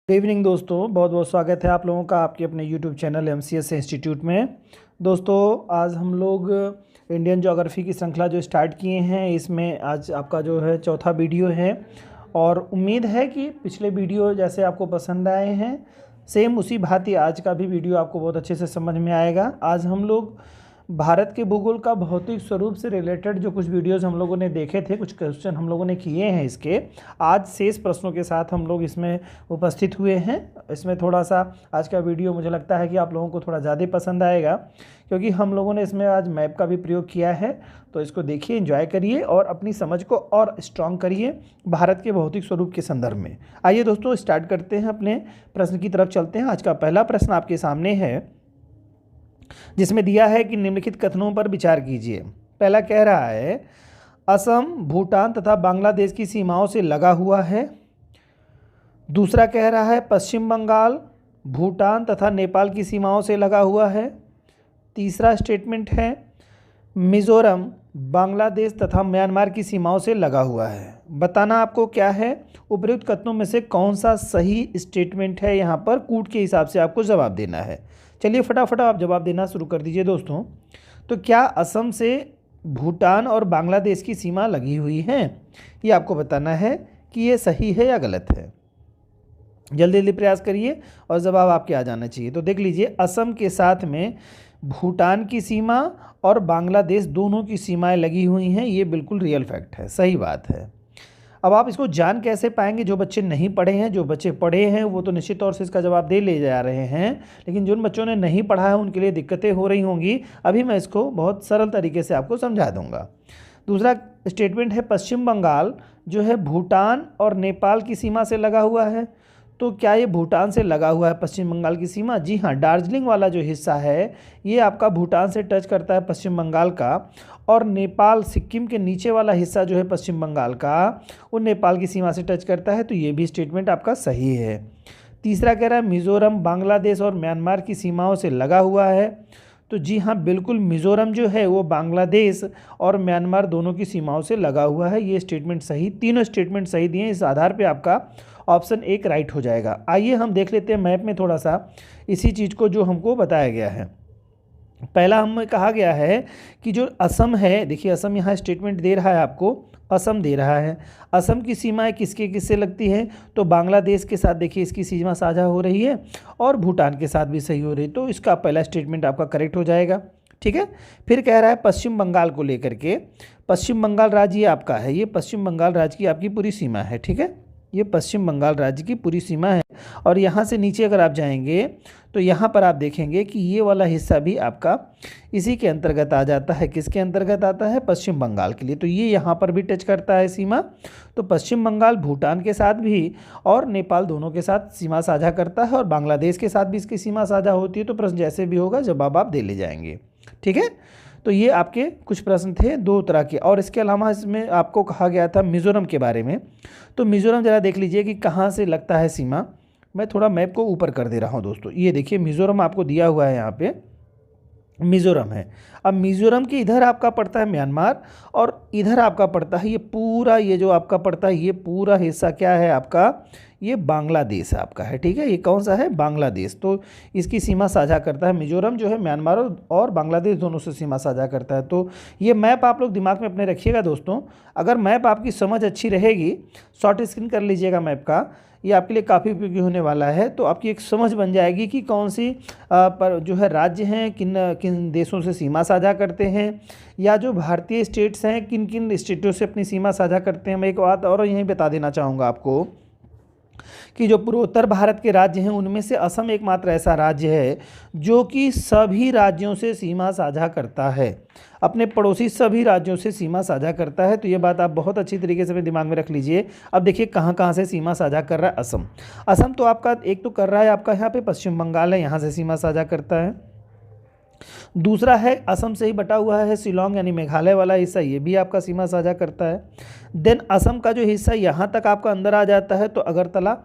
Good evening दोस्तों, बहुत बहुत स्वागत है आप लोगों का आपके अपने यूट्यूब चैनल MCS इंस्टीट्यूट में। दोस्तों आज हम लोग इंडियन ज्योग्राफी की श्रृंखला जो स्टार्ट किए हैं, इसमें आज आपका जो है चौथा वीडियो है और उम्मीद है कि पिछले वीडियो जैसे आपको पसंद आए हैं सेम उसी भांति आज का भी वीडियो आपको बहुत अच्छे से समझ में आएगा। आज हम लोग भारत के भूगोल का भौतिक स्वरूप से रिलेटेड जो कुछ वीडियोस हम लोगों ने देखे थे, कुछ क्वेश्चन हम लोगों ने किए हैं, इसके आज शेष प्रश्नों के साथ हम लोग इसमें उपस्थित हुए हैं। इसमें थोड़ा सा आज का वीडियो मुझे लगता है कि आप लोगों को थोड़ा ज़्यादा पसंद आएगा, क्योंकि हम लोगों ने इसमें आज मैप का भी प्रयोग किया है। तो इसको देखिए, एंजॉय करिए और अपनी समझ को और स्ट्रॉन्ग करिए भारत के भौतिक स्वरूप के संदर्भ में। आइए दोस्तों स्टार्ट करते हैं, अपने प्रश्न की तरफ चलते हैं। आज का पहला प्रश्न आपके सामने है, जिसमें दिया है कि निम्नलिखित कथनों पर विचार कीजिए। पहला कह रहा है असम भूटान तथा बांग्लादेश की सीमाओं से लगा हुआ है। दूसरा कह रहा है पश्चिम बंगाल भूटान तथा नेपाल की सीमाओं से लगा हुआ है। तीसरा स्टेटमेंट है मिजोरम बांग्लादेश तथा म्यांमार की सीमाओं से लगा हुआ है। बताना आपको क्या है, उपर्युक्त कथनों में से कौन सा सही स्टेटमेंट है। यहाँ पर कूट के हिसाब से आपको जवाब देना है। चलिए फटाफट आप जवाब देना शुरू कर दीजिए दोस्तों। तो क्या असम से भूटान और बांग्लादेश की सीमा लगी हुई है, ये आपको बताना है कि ये सही है या गलत है। जल्दी जल्दी प्रयास करिए और जवाब आपके आ जाना चाहिए। तो देख लीजिए, असम के साथ में भूटान की सीमा और बांग्लादेश दोनों की सीमाएं लगी हुई हैं, ये बिल्कुल रियल फैक्ट है, सही बात है। अब आप इसको जान कैसे पाएंगे, जो बच्चे नहीं पढ़े हैं, जो बच्चे पढ़े हैं वो तो निश्चित तौर से इसका जवाब दे ले जा रहे हैं, लेकिन जिन बच्चों ने नहीं पढ़ा है उनके लिए दिक्कतें हो रही होंगी। अभी मैं इसको बहुत सरल तरीके से आपको समझा दूंगा। दूसरा स्टेटमेंट है पश्चिम बंगाल जो है भूटान और नेपाल की सीमा से लगा हुआ है। तो क्या ये भूटान से लगा हुआ है पश्चिम बंगाल की सीमा? जी हाँ, दार्जिलिंग वाला जो हिस्सा है ये आपका भूटान से टच करता है पश्चिम बंगाल का, और नेपाल सिक्किम के नीचे वाला हिस्सा जो है पश्चिम बंगाल का वो नेपाल की सीमा से टच करता है। तो ये भी स्टेटमेंट आपका सही है। तीसरा कह रहा है मिज़ोरम बांग्लादेश और म्यांमार की सीमाओं से लगा हुआ है। तो जी हाँ, बिल्कुल मिज़ोरम जो है वो बांग्लादेश और म्यांमार दोनों की सीमाओं से लगा हुआ है। ये स्टेटमेंट सही, तीनों स्टेटमेंट सही दिए, इस आधार पे आपका ऑप्शन 1 राइट हो जाएगा। आइए हम देख लेते हैं मैप में थोड़ा सा इसी चीज़ को जो हमको बताया गया है। पहला हमें कहा गया है कि जो असम है, देखिए असम यहाँ स्टेटमेंट दे रहा है आपको, असम दे रहा है। असम की सीमाएं किसके किससे लगती है? तो बांग्लादेश के साथ देखिए इसकी सीमा साझा हो रही है और भूटान के साथ भी सही हो रही है। तो इसका पहला स्टेटमेंट आपका करेक्ट हो जाएगा। ठीक है, फिर कह रहा है पश्चिम बंगाल को लेकर के, पश्चिम बंगाल राज्य ये आपका है, ये पश्चिम बंगाल राज्य की आपकी पूरी सीमा है। ठीक है, ये पश्चिम बंगाल राज्य की पूरी सीमा है। और यहाँ से नीचे अगर आप जाएंगे तो यहाँ पर आप देखेंगे कि ये वाला हिस्सा भी आपका इसी के अंतर्गत आ जाता है। किसके अंतर्गत आता है? पश्चिम बंगाल के लिए। तो ये यहाँ पर भी टच करता है सीमा। तो पश्चिम बंगाल भूटान के साथ भी और नेपाल दोनों के साथ सीमा साझा करता है, और बांग्लादेश के साथ भी इसकी सीमा साझा होती है। तो प्रश्न जैसे भी होगा जवाब आप दे ले जाएंगे। ठीक है, तो ये आपके कुछ प्रश्न थे दो तरह के। और इसके अलावा इसमें आपको कहा गया था मिज़ोरम के बारे में। तो मिज़ोरम ज़रा देख लीजिए कि कहाँ से लगता है सीमा। मैं थोड़ा मैप को ऊपर कर दे रहा हूँ दोस्तों। ये देखिए मिज़ोरम आपको दिया हुआ है, यहाँ पे मिज़ोरम है। अब मिज़ोरम के इधर आपका पड़ता है म्यांमार, और इधर आपका पड़ता है ये पूरा, ये जो आपका पड़ता है ये पूरा हिस्सा क्या है आपका? ये बांग्लादेश आपका है। ठीक है, ये कौन सा है? बांग्लादेश। तो इसकी सीमा साझा करता है मिज़ोरम जो है, म्यांमार और बांग्लादेश दोनों से सीमा साझा करता है। तो ये मैप आप लोग दिमाग में अपने रखिएगा दोस्तों। अगर मैप आपकी समझ अच्छी रहेगी, शॉर्ट स्क्रीन कर लीजिएगा मैप का, ये आपके लिए काफ़ी उपयोगी होने वाला है। तो आपकी एक समझ बन जाएगी कि कौन सी पर जो है राज्य हैं किन किन देशों से सीमा साझा करते हैं, या जो भारतीय स्टेट्स हैं किन किन स्टेटों से अपनी सीमा साझा करते हैं। मैं एक बात और यहीं बता देना चाहूँगा आपको कि जो पूर्वोत्तर भारत के राज्य हैं उनमें से असम एकमात्र ऐसा राज्य है जो कि सभी राज्यों से सीमा साझा करता है, अपने पड़ोसी सभी राज्यों से सीमा साझा करता है। तो ये बात आप बहुत अच्छी तरीके से अपने दिमाग में रख लीजिए। अब देखिए कहाँ कहाँ से सीमा साझा कर रहा है असम। असम तो आपका एक तो कर रहा है आपका यहाँ पे पश्चिम बंगाल है, यहाँ से सीमा साझा करता है। दूसरा है असम से ही बटा हुआ है शिलोंग यानी मेघालय वाला हिस्सा, ये भी आपका सीमा साझा करता है। देन असम का जो हिस्सा यहाँ तक आपका अंदर आ जाता है तो अगरतला,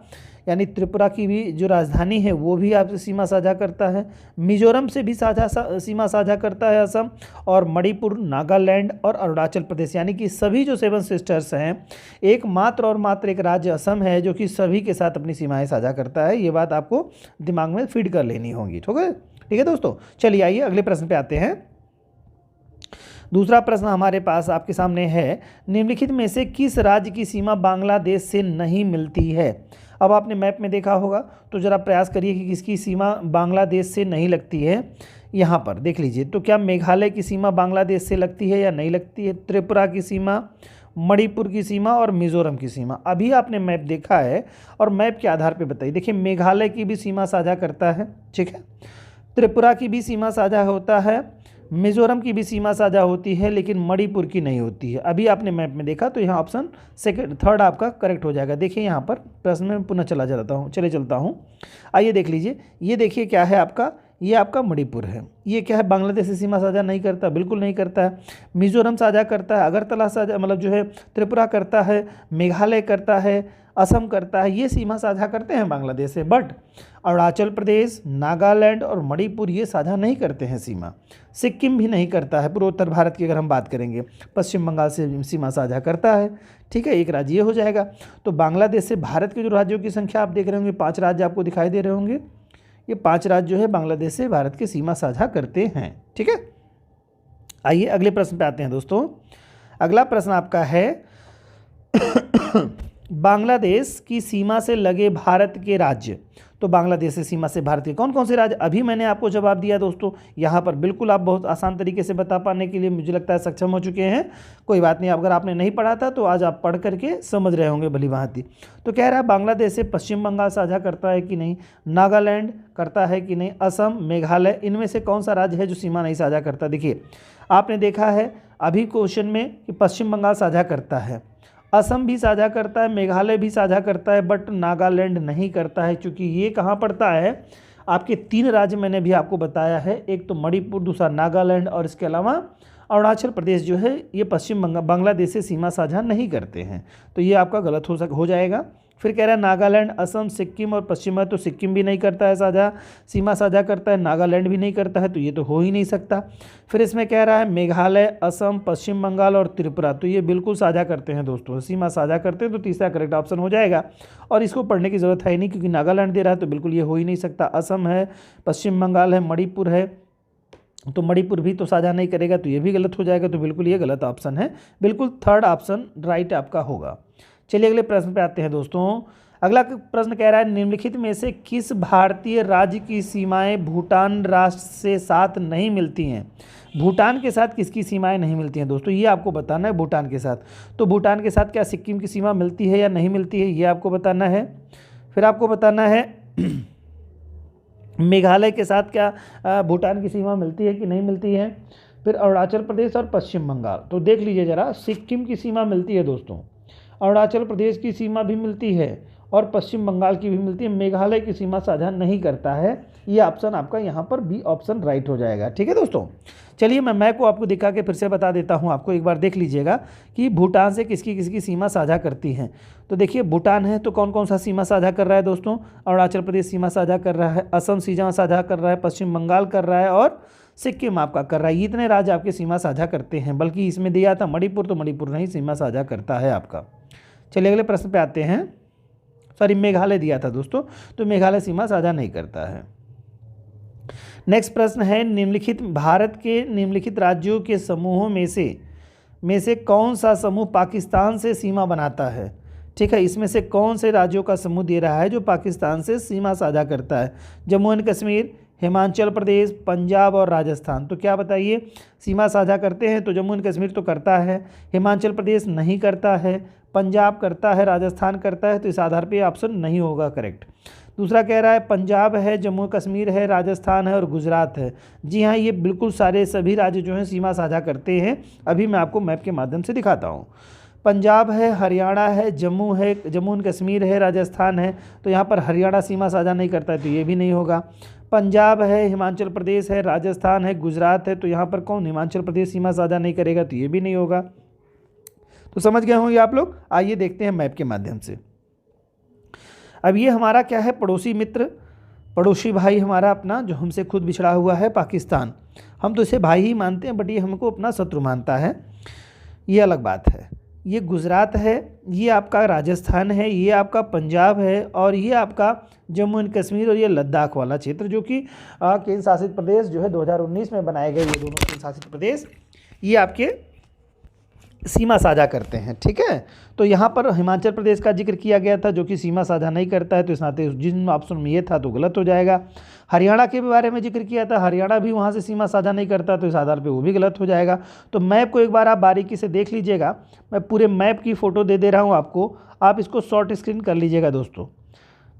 यानी त्रिपुरा की भी जो राजधानी है वो भी आपसे सीमा साझा करता है। मिजोरम से भी सीमा साझा करता है असम, और मणिपुर, नागालैंड और अरुणाचल प्रदेश, यानी कि सभी जो 7 सिस्टर्स हैं, एकमात्र और मात्र एक राज्य असम है जो कि सभी के साथ अपनी सीमाएं साझा करता है। ये बात आपको दिमाग में फीड कर लेनी होगी। ठीक है दोस्तों, चलिए आइए अगले प्रश्न पे आते हैं। दूसरा प्रश्न हमारे पास आपके सामने है, निम्नलिखित में से किस राज्य की सीमा बांग्लादेश से नहीं मिलती है। अब आपने मैप में देखा होगा, तो ज़रा प्रयास करिए कि किसकी सीमा बांग्लादेश से नहीं लगती है। यहाँ पर देख लीजिए, तो क्या मेघालय की सीमा बांग्लादेश से लगती है या नहीं लगती है, त्रिपुरा की सीमा, मणिपुर की सीमा और मिजोरम की सीमा। अभी आपने मैप देखा है और मैप के आधार पर बताइए। देखिए, मेघालय की भी सीमा साझा करता है, ठीक है, त्रिपुरा की भी सीमा साझा होता है, मिजोरम की भी सीमा साझा होती है, लेकिन मणिपुर की नहीं होती है। अभी आपने मैप में देखा, तो यहाँ ऑप्शन थर्ड आपका करेक्ट हो जाएगा। देखिए यहाँ पर प्रश्न में पुनः चलता हूँ। आइए देख लीजिए, ये देखिए क्या है आपका, ये आपका मणिपुर है। ये क्या है, बांग्लादेश से सीमा साझा नहीं करता, बिल्कुल नहीं करता है। मिजोरम साझा करता है, अगरतला साझा मतलब जो है त्रिपुरा करता है, मेघालय करता है, असम करता है, ये सीमा साझा करते हैं बांग्लादेश से। बट अरुणाचल प्रदेश, नागालैंड और मणिपुर ये साझा नहीं करते हैं सीमा। सिक्किम भी नहीं करता है, पूर्वोत्तर भारत की अगर हम बात करेंगे। पश्चिम बंगाल से सीमा साझा करता है, ठीक है, एक राज्य ये हो जाएगा। तो बांग्लादेश से भारत के जो राज्यों की संख्या आप देख रहे होंगे, 5 राज्य आपको दिखाई दे रहे होंगे। ये 5 राज्य जो है बांग्लादेश से भारत की सीमा साझा करते हैं, ठीक है। आइए अगले प्रश्न पे आते हैं दोस्तों। अगला प्रश्न आपका है बांग्लादेश की सीमा से लगे भारत के राज्य। तो बांग्लादेश से सीमा से भारत के कौन कौन से राज्य, अभी मैंने आपको जवाब दिया दोस्तों। यहाँ पर बिल्कुल आप बहुत आसान तरीके से बता पाने के लिए मुझे लगता है सक्षम हो चुके हैं। कोई बात नहीं, अगर आपने नहीं पढ़ा था तो आज आप पढ़ करके समझ रहे होंगे भली भांति। तो कह रहा है बांग्लादेश से पश्चिम बंगाल साझा करता है कि नहीं, नागालैंड करता है कि नहीं, असम, मेघालय, इनमें से कौन सा राज्य है जो सीमा नहीं साझा करता। देखिए आपने देखा है अभी क्वेश्चन में कि पश्चिम बंगाल साझा करता है, असम भी साझा करता है, मेघालय भी साझा करता है, बट नागालैंड नहीं करता है। क्योंकि ये कहाँ पड़ता है, आपके 3 राज्य मैंने भी आपको बताया है, एक तो मणिपुर, दूसरा नागालैंड और इसके अलावा अरुणाचल प्रदेश जो है ये पश्चिम बांग्लादेश से सीमा साझा नहीं करते हैं। तो ये आपका गलत हो जाएगा। फिर कह रहा है नागालैंड, असम, सिक्किम और पश्चिम है, तो सिक्किम भी नहीं करता है साझा, सीमा साझा करता है, नागालैंड भी नहीं करता है, तो ये तो हो ही नहीं सकता। फिर इसमें कह रहा है मेघालय, असम, पश्चिम बंगाल और त्रिपुरा, तो ये बिल्कुल साझा करते हैं दोस्तों, सीमा साझा करते हैं। तो तीसरा करेक्ट ऑप्शन हो जाएगा, और इसको पढ़ने की ज़रूरत है ही नहीं क्योंकि नागालैंड दे रहा है, तो बिल्कुल ये हो ही नहीं सकता। असम है, पश्चिम बंगाल है, मणिपुर है, तो मणिपुर भी तो साझा नहीं करेगा, तो ये भी गलत हो जाएगा। तो बिल्कुल ये गलत ऑप्शन है, बिल्कुल थर्ड ऑप्शन राइट आपका होगा। चलिए अगले प्रश्न पे आते हैं दोस्तों। अगला प्रश्न कह रहा है निम्नलिखित में से किस भारतीय राज्य की सीमाएं भूटान राष्ट्र से साथ नहीं मिलती हैं। भूटान के साथ किसकी सीमाएं नहीं मिलती हैं दोस्तों, ये आपको बताना है। भूटान के साथ, तो भूटान के साथ क्या सिक्किम की सीमा मिलती है या नहीं मिलती है, ये आपको बताना है। फिर आपको बताना है मेघालय के साथ क्या भूटान की सीमा मिलती है कि नहीं मिलती है। फिर अरुणाचल प्रदेश और पश्चिम बंगाल, तो देख लीजिए ज़रा, सिक्किम की सीमा मिलती है दोस्तों, अरुणाचल प्रदेश की सीमा भी मिलती है और पश्चिम बंगाल की भी मिलती है। मेघालय की सीमा साझा नहीं करता है। ये ऑप्शन आपका यहाँ पर बी ऑप्शन राइट हो जाएगा, ठीक है दोस्तों। चलिए मैं मैप को आपको दिखा के फिर से बता देता हूँ आपको, एक बार देख लीजिएगा कि भूटान से किसकी किसकी सीमा साझा करती हैं। तो देखिए भूटान है तो कौन कौन सा सीमा साझा कर रहा है दोस्तों, अरुणाचल प्रदेश सीमा साझा कर रहा है, असम सीमा साझा कर रहा है, पश्चिम बंगाल कर रहा है और सिक्किम आपका कर रहा है। ये इतने राज्य आपके सीमा साझा करते हैं, बल्कि इसमें दिया था मणिपुर, तो मणिपुर नहीं सीमा साझा करता है आपका। चलिए अगले प्रश्न पे आते हैं। सॉरी, मेघालय दिया था दोस्तों, तो मेघालय सीमा साझा नहीं करता है। नेक्स्ट प्रश्न है निम्नलिखित भारत के निम्नलिखित राज्यों के समूहों में से कौन सा समूह पाकिस्तान से सीमा बनाता है। ठीक है, इसमें से कौन से राज्यों का समूह दे रहा है जो पाकिस्तान से सीमा साझा करता है। जम्मू एंड कश्मीर, हिमाचल प्रदेश, पंजाब और राजस्थान। तो क्या बताइए, सीमा साझा करते हैं तो जम्मू एंड कश्मीर तो करता है, हिमाचल प्रदेश नहीं करता है, पंजाब करता है, राजस्थान करता है, तो इस आधार पे ऑप्शन नहीं होगा करेक्ट। दूसरा कह रहा है पंजाब है, जम्मू कश्मीर है, राजस्थान है और गुजरात है। जी हाँ, ये बिल्कुल सारे सभी राज्य जो हैं सीमा साझा करते हैं। अभी मैं आपको मैप के माध्यम से दिखाता हूँ। पंजाब है, हरियाणा है, जम्मू एंड कश्मीर है, राजस्थान है, तो यहाँ पर हरियाणा सीमा साझा नहीं करता है, तो ये भी नहीं होगा। पंजाब है, हिमाचल प्रदेश है, राजस्थान है, गुजरात है, तो यहाँ पर कौन हिमाचल प्रदेश सीमा साझा नहीं करेगा, तो ये भी नहीं होगा। तो समझ गए होंगे आप लोग। आइए देखते हैं मैप के माध्यम से। अब ये हमारा क्या है, पड़ोसी मित्र, पड़ोसी भाई हमारा अपना, जो हमसे खुद बिछड़ा हुआ है, पाकिस्तान। हम तो इसे भाई ही मानते हैं, बट ये हमको अपना शत्रु मानता है, ये अलग बात है। ये गुजरात है, ये आपका राजस्थान है, ये आपका पंजाब है, और ये आपका जम्मू एंड कश्मीर और ये लद्दाख वाला क्षेत्र, जो कि केंद्र शासित प्रदेश जो है 2019 में बनाए गए, ये दोनों केंद्र शासित प्रदेश ये आपके सीमा साझा करते हैं। ठीक है, तो यहाँ पर हिमाचल प्रदेश का जिक्र किया गया था, जो कि सीमा साझा नहीं करता है, तो इस नाते जिन ऑप्शन में ये था तो गलत हो जाएगा। हरियाणा के बारे में जिक्र किया था, हरियाणा भी वहाँ से सीमा साझा नहीं करता, तो इस आधार पे वो भी गलत हो जाएगा। तो मैप को एक बार आप बारीकी से देख लीजिएगा, मैं पूरे मैप की फ़ोटो दे रहा हूँ आपको, आप इसको शॉर्ट स्क्रीन कर लीजिएगा दोस्तों,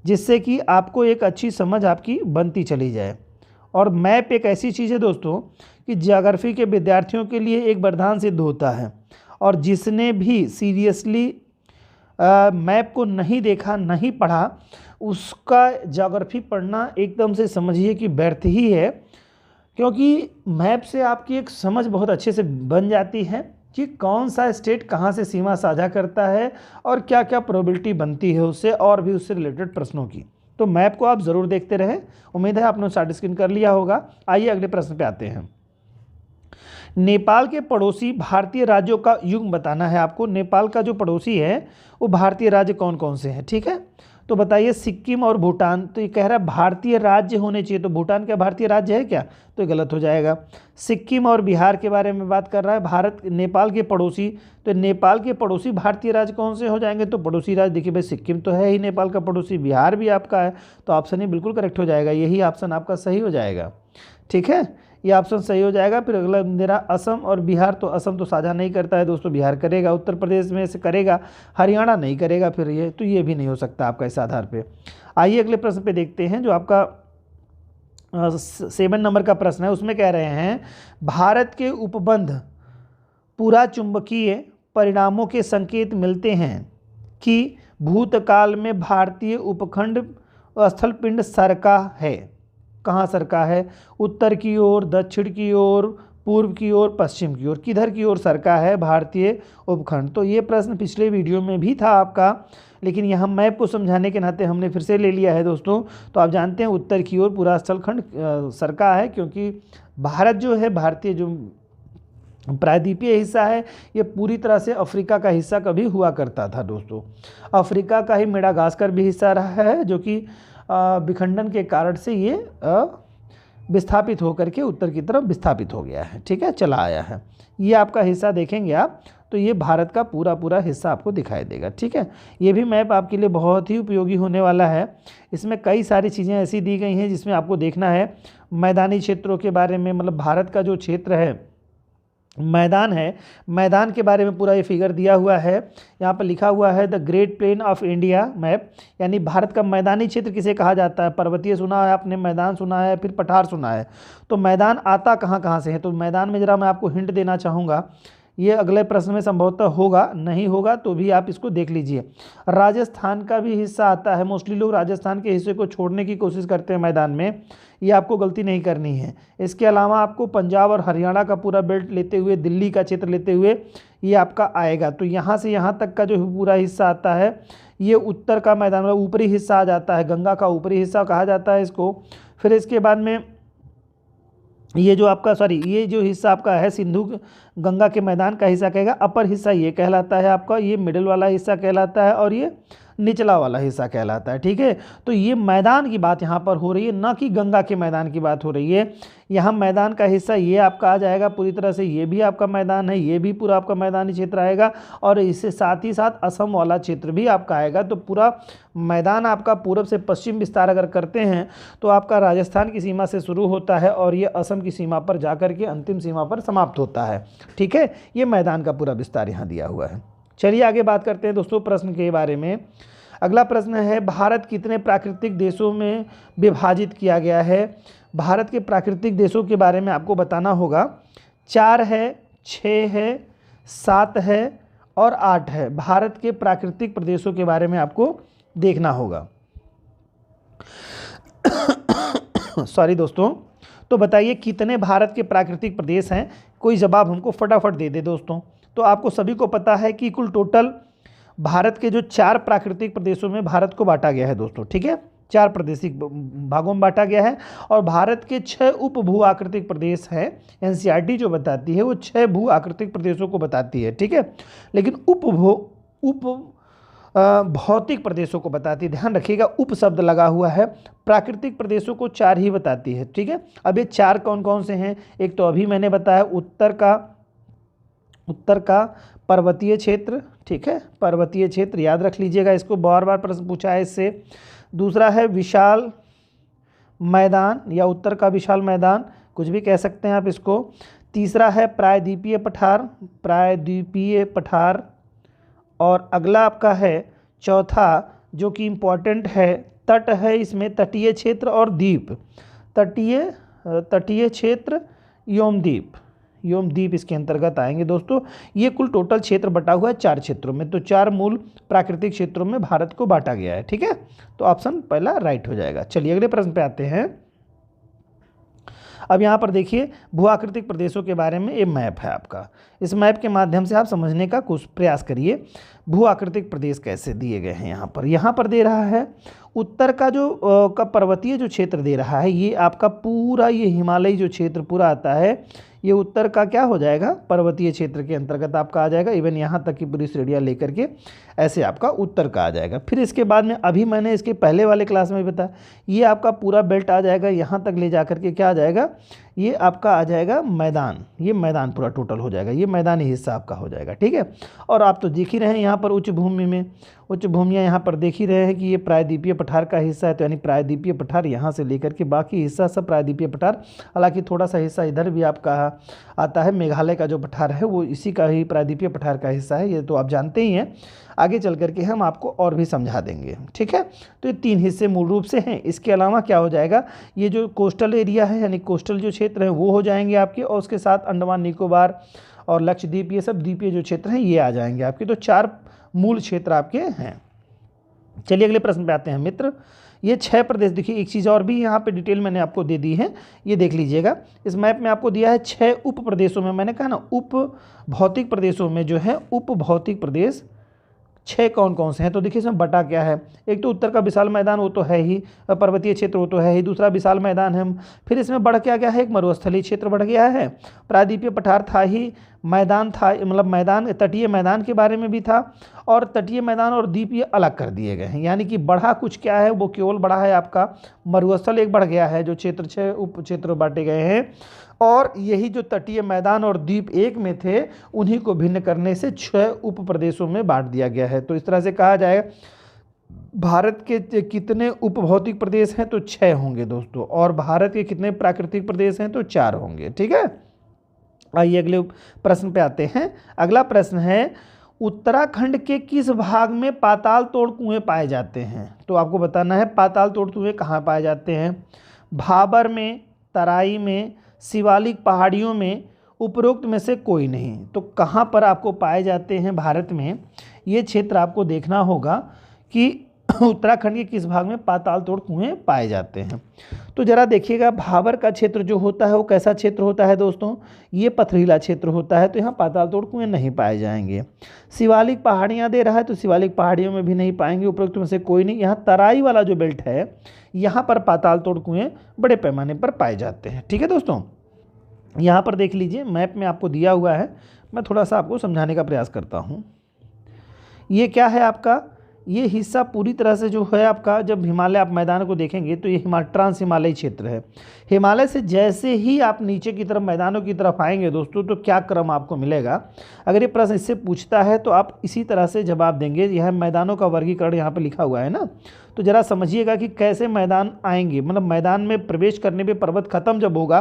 जिससे कि आपको एक अच्छी समझ आपकी बनती चली जाए। और मैप एक ऐसी चीज़ है दोस्तों कि ज्योग्राफी के विद्यार्थियों के लिए एक वरदान सिद्ध होता है, और जिसने भी सीरियसली मैप को नहीं देखा, नहीं पढ़ा, उसका ज्योग्राफी पढ़ना एकदम से समझिए कि व्यर्थ ही है, क्योंकि मैप से आपकी एक समझ बहुत अच्छे से बन जाती है कि कौन सा स्टेट कहाँ से सीमा साझा करता है और क्या क्या प्रोबेबिलिटी बनती है उससे, और भी उससे रिलेटेड प्रश्नों की। तो मैप को आप ज़रूर देखते रहें। उम्मीद है आपने शॉर्ट स्क्रीन कर लिया होगा। आइए अगले प्रश्न पे आते हैं। नेपाल के पड़ोसी भारतीय राज्यों का युग्म बताना है आपको। नेपाल का जो पड़ोसी है वो भारतीय राज्य कौन कौन से हैं, ठीक है। तो बताइए, सिक्किम और भूटान। तो ये कह रहा है भारतीय राज्य होने चाहिए, तो भूटान क्या भारतीय राज्य है क्या, तो ये गलत हो जाएगा। सिक्किम और बिहार के बारे में बात कर रहा है, भारत नेपाल के पड़ोसी, तो नेपाल के पड़ोसी भारतीय राज्य कौन से हो जाएंगे, तो पड़ोसी राज्य देखिए भाई, सिक्किम तो है ही नेपाल का पड़ोसी, बिहार भी आपका है, तो ऑप्शन ही बिल्कुल करेक्ट हो जाएगा, यही ऑप्शन आपका सही हो जाएगा। ठीक है, ये ऑप्शन सही हो जाएगा। फिर अगला मेरा असम और बिहार, तो असम तो साझा नहीं करता है दोस्तों, बिहार करेगा, उत्तर प्रदेश में से करेगा, हरियाणा नहीं करेगा, फिर ये तो ये भी नहीं हो सकता आपका इस आधार पे। आइए अगले प्रश्न पे देखते हैं, जो आपका 7 नंबर का प्रश्न है। उसमें कह रहे हैं भारत के उपबंध पूरा चुंबकीय परिणामों के संकेत मिलते हैं कि भूतकाल में भारतीय उपखंड स्थल पिंड सरका है। कहाँ सरका है, उत्तर की ओर, दक्षिण की ओर, पूर्व की ओर, पश्चिम की ओर, किधर की ओर सरका है भारतीय उपखंड। तो ये प्रश्न पिछले वीडियो में भी था आपका, लेकिन यहाँ मैप को समझाने के नाते हमने फिर से ले लिया है दोस्तों। तो आप जानते हैं उत्तर की ओर पूरा स्थलखंड सरका है, क्योंकि भारत जो है, भारतीय जो प्रायद्वीपीय हिस्सा है, ये पूरी तरह से अफ्रीका का हिस्सा कभी हुआ करता था दोस्तों। अफ्रीका का ही मेडागास्कर भी हिस्सा रहा है, जो कि विखंडन के कारण से ये विस्थापित होकर के उत्तर की तरफ विस्थापित हो गया है। ठीक है, चला आया है। ये आपका हिस्सा देखेंगे आप, तो ये भारत का पूरा पूरा हिस्सा आपको दिखाई देगा। ठीक है, ये भी मैप आपके लिए बहुत ही उपयोगी होने वाला है। इसमें कई सारी चीज़ें ऐसी दी गई हैं जिसमें आपको देखना है मैदानी क्षेत्रों के बारे में, मतलब भारत का जो क्षेत्र है, मैदान है, मैदान के बारे में पूरा ये फिगर दिया हुआ है। यहाँ पर लिखा हुआ है the great plain of India map, यानी भारत का मैदानी क्षेत्र किसे कहा जाता है। पर्वतीय सुना है आपने, मैदान सुना है, फिर पठार सुना है। तो मैदान आता कहाँ कहाँ से है, तो मैदान में ज़रा मैं आपको हिंट देना चाहूँगा, ये अगले प्रश्न में संभवतः होगा, नहीं होगा तो भी आप इसको देख लीजिए। राजस्थान का भी हिस्सा आता है, मोस्टली लोग राजस्थान के हिस्से को छोड़ने की कोशिश करते हैं मैदान में, ये आपको गलती नहीं करनी है। इसके अलावा आपको पंजाब और हरियाणा का पूरा बेल्ट लेते हुए, दिल्ली का क्षेत्र लेते हुए ये आपका आएगा। तो यहाँ से यहाँ तक का जो पूरा हिस्सा आता है, ये उत्तर का मैदान, मतलब ऊपरी हिस्सा आ जाता है, गंगा का ऊपरी हिस्सा कहा जाता है इसको। फिर इसके बाद में ये जो आपका ये जो हिस्सा आपका है सिंधु गंगा के मैदान का हिस्सा कहेगा, अपर हिस्सा ये कहलाता है आपका, ये मिडिल वाला हिस्सा कहलाता है, और ये निचला वाला हिस्सा कहलाता है। ठीक है, तो ये मैदान की बात यहाँ पर हो रही है, ना कि गंगा के मैदान की बात हो रही है। यहाँ मैदान का हिस्सा ये आपका आ जाएगा पूरी तरह से, ये भी आपका मैदान है, ये भी पूरा आपका मैदानी क्षेत्र आएगा, और इससे साथ ही साथ असम वाला क्षेत्र भी आपका आएगा। तो पूरा मैदान आपका पूर्व से पश्चिम विस्तार अगर करते हैं तो आपका राजस्थान की सीमा से शुरू होता है और ये असम की सीमा पर जाकर के अंतिम सीमा पर समाप्त होता है। ठीक है, ये मैदान का पूरा विस्तार यहाँ दिया हुआ है। चलिए आगे बात करते हैं दोस्तों प्रश्न के बारे में। अगला प्रश्न है, भारत कितने प्राकृतिक देशों में विभाजित किया गया है। भारत के प्राकृतिक देशों के बारे में आपको बताना होगा। 4 है, 6 है, 7 है और 8 है। भारत के प्राकृतिक प्रदेशों के बारे में आपको देखना होगा। सॉरी दोस्तों, तो बताइए कितने भारत के प्राकृतिक प्रदेश हैं। कोई जवाब हमको फटाफट दे दे दोस्तों। तो आपको सभी को पता है कि कुल टोटल भारत के जो 4 प्राकृतिक प्रदेशों में भारत को बांटा गया है दोस्तों, ठीक है, 4 प्रादेशिक भागों में बांटा गया है। और भारत के 6 उप भू आकृतिक प्रदेश हैं। एनसीईआरटी जो बताती है वो 6 भू आकृतिक प्रदेशों को बताती है, ठीक है, लेकिन उप भौतिक प्रदेशों को बताती है। ध्यान रखिएगा, उप शब्द लगा हुआ है। प्राकृतिक प्रदेशों को 4 ही बताती है, ठीक है। अब ये 4 कौन कौन से हैं? एक तो अभी मैंने बताया उत्तर का पर्वतीय क्षेत्र, ठीक है, पर्वतीय क्षेत्र याद रख लीजिएगा, इसको बार बार प्रश्न पूछा है इससे। दूसरा है विशाल मैदान या उत्तर का विशाल मैदान, कुछ भी कह सकते हैं आप इसको। तीसरा है प्रायद्वीपीय पठार। और अगला आपका है चौथा, जो कि इम्पॉर्टेंट है, तट है इसमें, तटीय क्षेत्र और द्वीप। तटीय क्षेत्र योमद्वीप इसके अंतर्गत आएंगे दोस्तों। ये कुल टोटल क्षेत्र बटा हुआ है 4 क्षेत्रों में। तो 4 मूल प्राकृतिक क्षेत्रों में भारत को बांटा गया है, ठीक है। तो ऑप्शन पहला राइट हो जाएगा। चलिए अगले प्रश्न पे आते हैं। अब यहाँ पर देखिए भू आकृतिक प्रदेशों के बारे में ये मैप है आपका। इस मैप के माध्यम से आप समझने का कुछ प्रयास करिए भू आकृतिक प्रदेश कैसे दिए गए हैं। यहाँ पर दे रहा है उत्तर का जो पर्वतीय जो क्षेत्र दे रहा है, ये आपका पूरा ये हिमालयी जो क्षेत्र पूरा आता है, ये उत्तर का क्या हो जाएगा, पर्वतीय क्षेत्र के अंतर्गत आपका आ जाएगा। इवन यहाँ तक की पूरी श्रेणियाँ लेकर के ऐसे आपका उत्तर का आ जाएगा। फिर इसके बाद में अभी मैंने इसके पहले वाले क्लास में बताया, ये आपका पूरा बेल्ट आ जाएगा, यहाँ तक ले जा करके क्या आ जाएगा, ये आपका आ जाएगा मैदान। ये मैदान पूरा टोटल हो जाएगा, ये मैदानी हिस्सा आपका हो जाएगा, ठीक है। और आप तो देख ही रहे हैं यहाँ पर उच्च भूमियाँ यहाँ पर देख ही रहे हैं कि ये प्रायद्वीपीय पठार का हिस्सा है। तो यानी प्रायद्वीपीय पठार यहाँ से लेकर के बाकी हिस्सा सब प्रायद्वीपीय पठार। हालांकि थोड़ा सा हिस्सा इधर भी आपका आता है, मेघालय का जो पठार है वो इसी का ही प्रायद्वीपीय पठार का हिस्सा है, ये तो आप जानते ही हैं। आगे चल करके हम आपको और भी समझा देंगे, ठीक है। तो ये 3 हिस्से मूल रूप से हैं। इसके अलावा क्या हो जाएगा, ये जो कोस्टल एरिया है यानी कोस्टल जो क्षेत्र है वो हो जाएंगे आपके, और उसके साथ अंडमान निकोबार और लक्षद्वीप, ये सब द्वीपीय जो क्षेत्र हैं ये आ जाएंगे आपके। तो 4 मूल क्षेत्र आपके हैं। चलिए अगले प्रश्न पे आते हैं मित्र। ये 6 प्रदेश, देखिए एक चीज़ और भी यहाँ पे डिटेल मैंने आपको दे दी है, ये देख लीजिएगा। इस मैप में आपको दिया है 6 उप प्रदेशों में, मैंने कहा ना उप भौतिक प्रदेशों में जो है उप भौतिक प्रदेश 6 कौन कौन से हैं। तो देखिए इसमें बटा क्या है, एक तो उत्तर का विशाल मैदान वो तो है ही, पर्वतीय क्षेत्र वो तो है ही, दूसरा विशाल मैदान है। फिर इसमें बढ़ क्या गया है, एक मरुस्थलीय क्षेत्र बढ़ गया है, प्रायद्वीपीय पठार था ही, मैदान था, मतलब मैदान तटीय मैदान के बारे में भी था, और तटीय मैदान और द्वीपीय अलग कर दिए गए हैं। यानी कि बढ़ा कुछ क्या है, वो केवल बढ़ा है आपका मरुस्थल एक बढ़ गया है, जो क्षेत्र 6 उप क्षेत्र बांटे गए हैं। और यही जो तटीय मैदान और द्वीप एक में थे, उन्हीं को भिन्न करने से 6 उप प्रदेशों में बांट दिया गया है। तो इस तरह से कहा जाए भारत के कितने उप भौतिक प्रदेश हैं, तो 6 होंगे दोस्तों। और भारत के कितने प्राकृतिक प्रदेश हैं, तो 4 होंगे, ठीक है। आइए अगले प्रश्न पे आते हैं। अगला प्रश्न है उत्तराखंड के किस भाग में पाताल तोड़ कुएं पाए जाते हैं। तो आपको बताना है पाताल तोड़ कुएं कहाँ पाए जाते हैं। भाबर में, तराई में, शिवालिक पहाड़ियों में, उपरोक्त में से कोई नहीं। तो कहाँ पर आपको पाए जाते हैं भारत में, ये क्षेत्र आपको देखना होगा कि उत्तराखंड के किस भाग में पाताल तोड़ कुएं पाए जाते हैं। तो जरा देखिएगा, भाबर का क्षेत्र जो होता है वो कैसा क्षेत्र होता है दोस्तों, ये पथरीला क्षेत्र होता है, तो यहाँ पाताल तोड़ कुएं नहीं पाए जाएंगे। शिवालिक पहाड़ियाँ दे रहा है, तो शिवालिक पहाड़ियों में भी नहीं पाएंगे, उपरोक्त में से कोई नहीं। यहाँ तराई वाला जो बेल्ट है, यहाँ पर पाताल तोड़ कुएं बड़े पैमाने पर पाए जाते हैं, ठीक है दोस्तों। यहाँ पर देख लीजिए मैप में आपको दिया हुआ है, मैं थोड़ा सा आपको समझाने का प्रयास करता हूँ। ये क्या है आपका, ये हिस्सा पूरी तरह से जो है आपका, जब हिमालय आप मैदान को देखेंगे तो ये ट्रांस हिमालयी क्षेत्र है। हिमालय से जैसे ही आप नीचे की तरफ मैदानों की तरफ आएंगे दोस्तों, तो क्या क्रम आपको मिलेगा। अगर ये प्रश्न इससे पूछता है तो आप इसी तरह से जवाब देंगे। यह मैदानों का वर्गीकरण यहाँ पर लिखा हुआ है ना, तो ज़रा समझिएगा कि कैसे मैदान आएंगे। मतलब मैदान में प्रवेश करने पे पर्वत खत्म जब होगा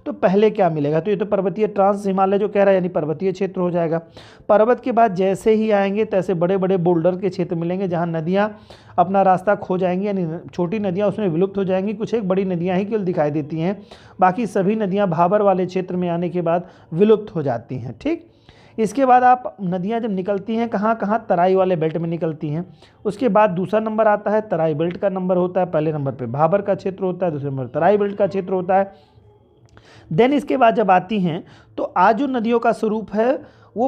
तो पहले क्या मिलेगा, तो ये तो पर्वतीय ट्रांस हिमालय जो कह रहा है, यानी पर्वतीय क्षेत्र हो जाएगा। पर्वत के बाद जैसे ही आएंगे तैसे बड़े बड़े बोल्डर के क्षेत्र मिलेंगे, जहाँ नदियाँ अपना रास्ता खो जाएंगी, यानी छोटी नदियाँ उसमें विलुप्त हो जाएंगी। कुछ एक बड़ी नदियाँ ही केवल दिखाई देती हैं, बाकी सभी नदियाँ भाबर वाले क्षेत्र में आने के बाद विलुप्त हो जाती हैं, ठीक। इसके बाद आप नदियाँ जब निकलती हैं कहाँ कहाँ, तराई वाले बेल्ट में निकलती हैं। उसके बाद दूसरा नंबर आता है, तराई बेल्ट का नंबर होता है। पहले नंबर पे भाबर का क्षेत्र होता है, दूसरे नंबर तराई बेल्ट का क्षेत्र होता है। देन इसके बाद जब आती हैं तो आज जो नदियों का स्वरूप है वो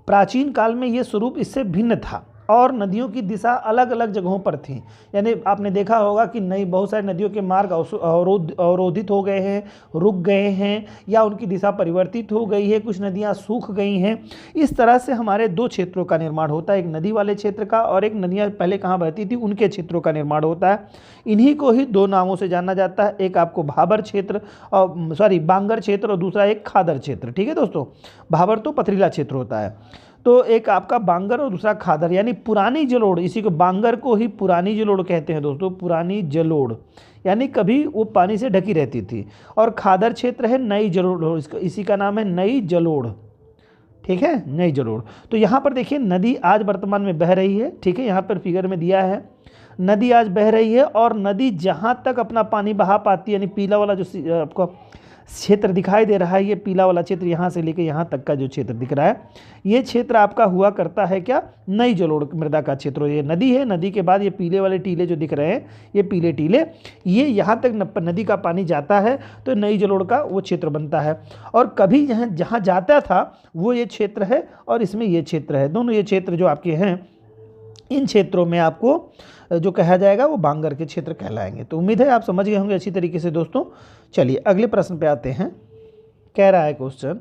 प्राचीन काल में ये स्वरूप इससे भिन्न था। और नदियों की दिशा अलग अलग जगहों पर थी। यानी आपने देखा होगा कि नई बहुत सारी नदियों के मार्ग अवरोधित हो गए हैं, रुक गए हैं, या उनकी दिशा परिवर्तित हो गई है, कुछ नदियां सूख गई हैं। इस तरह से हमारे दो क्षेत्रों का निर्माण होता है, एक नदी वाले क्षेत्र का और एक नदियां पहले कहाँ बहती थी उनके क्षेत्रों का निर्माण होता है। इन्हीं को ही दो नामों से जाना जाता है, एक आपको भाबर क्षेत्र और बांगर क्षेत्र और दूसरा एक खादर क्षेत्र। ठीक है दोस्तों, भाबर तो पथरीला क्षेत्र होता है, तो एक आपका बांगर और दूसरा खादर, यानी पुरानी जलोढ़। इसी को बांगर को ही पुरानी जलोढ़ कहते हैं दोस्तों, पुरानी जलोढ़, यानी कभी वो पानी से ढकी रहती थी। और खादर क्षेत्र है नई जलोढ़, इसी का नाम है नई जलोढ़। ठीक है, नई जलोढ़। तो यहाँ पर देखिए नदी आज वर्तमान में बह रही है। ठीक है, यहाँ पर फिगर में दिया है, नदी आज बह रही है और नदी जहाँ तक अपना पानी बहा पाती है, यानी पीला वाला जो आपको क्षेत्र दिखाई दे रहा है, ये पीला वाला क्षेत्र यहाँ से लेकर यहाँ तक का जो क्षेत्र दिख रहा है, ये क्षेत्र आपका हुआ करता है क्या, नई जलोढ़ मृदा का क्षेत्र। ये नदी है, नदी के बाद ये पीले वाले टीले जो दिख रहे हैं, ये पीले टीले, ये यहाँ तक नदी का पानी जाता है तो नई जलोढ़ का वो क्षेत्र बनता है। और कभी जहाँ जाता था वो ये क्षेत्र है और इसमें ये क्षेत्र है, दोनों ये क्षेत्र जो आपके हैं, इन क्षेत्रों में आपको जो कहा जाएगा वो बांगर के क्षेत्र कहलाएंगे। तो उम्मीद है आप समझ गए होंगे अच्छी तरीके से दोस्तों। चलिए अगले प्रश्न पे आते हैं। कह रहा है क्वेश्चन,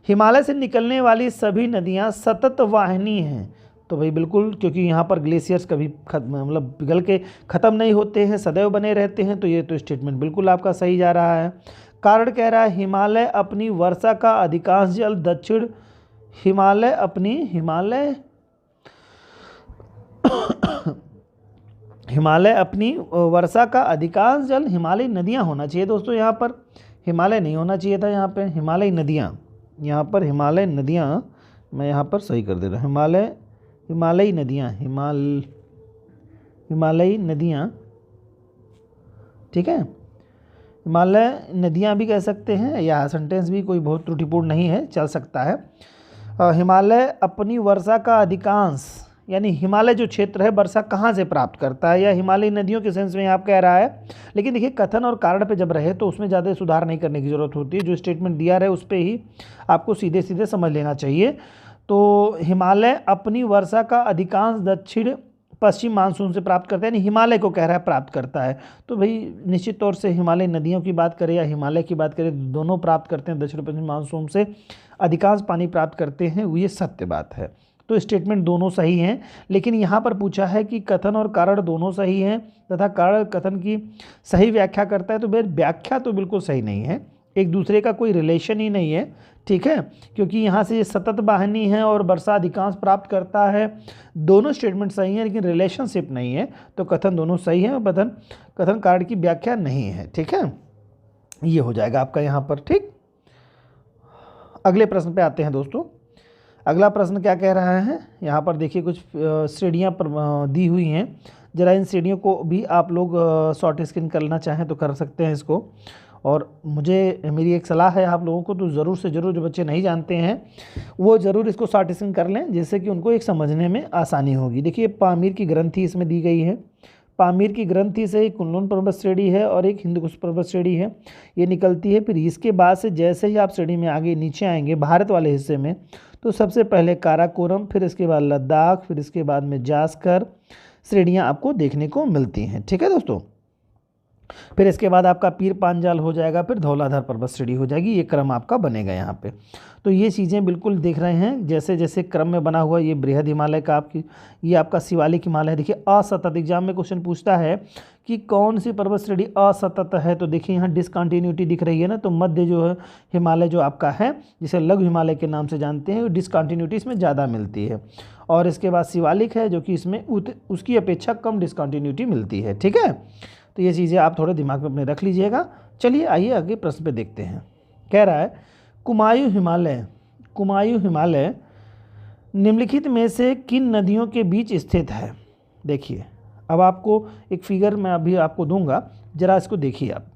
हिमालय से निकलने वाली सभी नदियां सतत वाहिनी हैं। तो भाई बिल्कुल, क्योंकि यहाँ पर ग्लेशियर्स कभी मतलब पिघल के ख़त्म नहीं होते हैं, सदैव बने रहते हैं, तो ये तो स्टेटमेंट बिल्कुल आपका सही जा रहा है। कारण कह रहा है हिमालय अपनी वर्षा का अधिकांश जल दक्षिण हिमालय अपनी वर्षा का अधिकांश जल हिमालयी नदियां होना चाहिए दोस्तों। यहाँ पर हिमालय नहीं होना चाहिए था, यहाँ पे हिमालयी नदियां, यहाँ पर हिमालय नदियां, मैं यहाँ पर सही कर दे रहा हूँ, हिमालयी नदियां। ठीक है, हिमालय नदियां भी कह सकते हैं, या सेंटेंस भी कोई बहुत त्रुटिपूर्ण नहीं है, चल सकता है। हिमालय अपनी वर्षा का अधिकांश, यानी हिमालय जो क्षेत्र है वर्षा कहाँ से प्राप्त करता है, या हिमालयी नदियों के सेंस में आप कह रहा है। लेकिन देखिए कथन और कारण पे जब रहे तो उसमें ज़्यादा सुधार नहीं करने की ज़रूरत होती है, जो स्टेटमेंट दिया रहे उस पर ही आपको सीधे सीधे समझ लेना चाहिए। तो हिमालय अपनी वर्षा का अधिकांश दक्षिण पश्चिम मानसून से प्राप्त करता है, यानी हिमालय को कह रहा है प्राप्त करता है। तो भाई निश्चित तौर से हिमालय नदियों की बात करें या हिमालय की बात करें, दोनों प्राप्त करते हैं, दक्षिण पश्चिम मानसून से अधिकांश पानी प्राप्त करते हैं, ये सत्य बात है। तो स्टेटमेंट दोनों सही हैं, लेकिन यहाँ पर पूछा है कि कथन और कारण दोनों सही हैं तथा कारण कथन की सही व्याख्या करता है, तो भाई व्याख्या तो बिल्कुल सही नहीं है, एक दूसरे का कोई रिलेशन ही नहीं है। ठीक है, क्योंकि यहाँ से ये सतत वाहिनी है और वर्षा अधिकांश प्राप्त करता है, दोनों स्टेटमेंट सही हैं, लेकिन रिलेशनशिप नहीं है, तो कथन दोनों सही हैं और कथन कारण की व्याख्या नहीं है। ठीक है, ये हो जाएगा आपका यहाँ पर। ठीक, अगले प्रश्न पे आते हैं दोस्तों। अगला प्रश्न क्या कह रहा है, यहाँ पर देखिए कुछ श्रेणियाँ दी हुई हैं, जरा इन श्रेणियों को भी आप लोग शॉर्ट स्क्रीन करना चाहें तो कर सकते हैं इसको। और मेरी एक सलाह है आप लोगों को, तो ज़रूर से ज़रूर जो बच्चे नहीं जानते हैं वो ज़रूर इसको शॉर्ट स्क्रीन कर लें, जिससे कि उनको एक समझने में आसानी होगी। देखिए पामीर की ग्रंथि इसमें दी गई है, पामीर की ग्रंथि से एक कुनलुन पर्वत श्रेणी है और एक हिंदकुश पर्वत श्रेणी है, ये निकलती है। फिर इसके बाद से जैसे ही आप श्रेणी में आगे नीचे आएंगे भारत वाले हिस्से में, तो सबसे पहले काराकोरम, फिर इसके बाद लद्दाख, फिर इसके बाद में जास्कर श्रेणियाँ आपको देखने को मिलती हैं। ठीक है दोस्तों, फिर इसके बाद आपका पीर पांजाल हो जाएगा, फिर धौलाधार पर्वत श्रेणी हो जाएगी, ये क्रम आपका बनेगा यहाँ पे। तो ये चीज़ें बिल्कुल देख रहे हैं जैसे जैसे क्रम में बना हुआ। ये बृहद हिमालय का ये आपका शिवालिक हिमालय। देखिए असतत, एग्जाम में क्वेश्चन पूछता है कि कौन सी पर्वत श्रेणी असतत है, तो देखिए यहाँ डिसकंटिन्यूटी दिख रही है ना, तो मध्य जो है हिमालय जो आपका है, जिसे लघु हिमालय के नाम से जानते हैं, डिसकंटिन्यूटी इसमें ज़्यादा मिलती है। और इसके बाद शिवालिक है जो कि इसमें उसकी अपेक्षा कम डिसकंटिन्यूटी मिलती है। ठीक है, तो ये चीज़ें आप थोड़े दिमाग में अपने रख लीजिएगा। चलिए आइए आगे प्रश्न पे देखते हैं। कह रहा है कुमायूं हिमालय निम्नलिखित में से किन नदियों के बीच स्थित है। देखिए अब आपको एक फिगर मैं अभी आपको दूंगा, जरा इसको देखिए आप।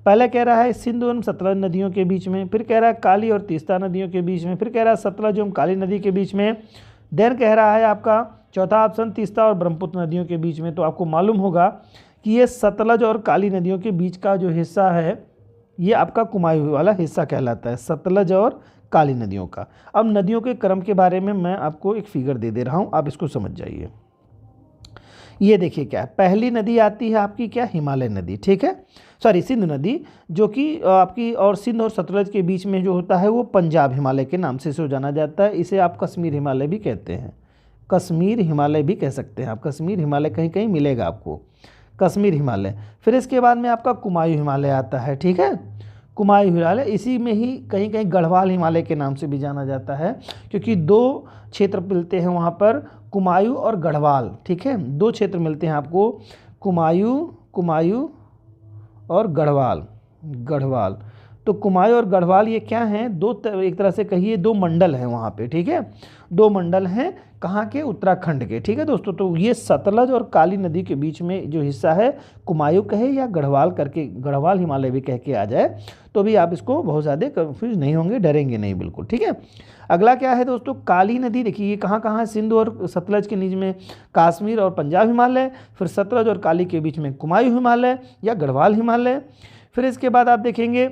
पहले कह रहा है सिंधु एवं सतलज नदियों के बीच में, फिर कह रहा है काली और तीस्ता नदियों के बीच में, फिर कह रहा है सतलज एवं काली नदी के बीच में, देन कह रहा है आपका चौथा ऑप्शन तीस्ता और ब्रह्मपुत्र नदियों के बीच में। तो आपको मालूम होगा कि ये सतलज और काली नदियों के बीच का जो हिस्सा है ये आपका कुमायूं वाला हिस्सा कहलाता है, सतलज और काली नदियों का। अब नदियों के क्रम के बारे में मैं आपको एक फिगर दे रहा हूँ, आप इसको समझ जाइए। ये देखिए क्या है, पहली नदी आती है आपकी क्या, हिमालय नदी, ठीक है, सॉरी सिंधु नदी, जो कि आपकी और सिंध और सतलज के बीच में जो होता है वो पंजाब हिमालय के नाम से जाना जाता है। इसे आप कश्मीर हिमालय भी कहते हैं, कश्मीर हिमालय भी कह सकते हैं आप, कश्मीर हिमालय कहीं कहीं मिलेगा आपको, कश्मीर हिमालय। फिर इसके बाद में आपका कुमायूं हिमालय आता है, ठीक है, कुमायूं हिमालय, इसी में ही कहीं कहीं गढ़वाल हिमालय के नाम से भी जाना जाता है, क्योंकि दो क्षेत्र मिलते हैं वहाँ पर, कुमायूं और गढ़वाल, ठीक है, दो क्षेत्र मिलते हैं आपको, कुमायूं और गढ़वाल, गढ़वाल। तो कुमायूं और गढ़वाल ये क्या हैं, एक तरह से कहिए दो मंडल हैं वहाँ पे, ठीक है, दो मंडल हैं, कहाँ के, उत्तराखंड के, ठीक है दोस्तों। तो ये सतलज और काली नदी के बीच में जो हिस्सा है, कुमायूं कहे या गढ़वाल करके, गढ़वाल हिमालय भी कह के आ जाए तो भी आप इसको बहुत ज़्यादा कंफ्यूज नहीं होंगे, डरेंगे नहीं बिल्कुल, ठीक है। अगला क्या है दोस्तों, काली नदी, देखिए ये कहाँ कहाँ है, सिंधु और सतलज के बीच में कश्मीर और पंजाब हिमालय, फिर सतलज और काली के बीच में कुमायूं हिमालय या गढ़वाल हिमालय। फिर इसके बाद आप देखेंगे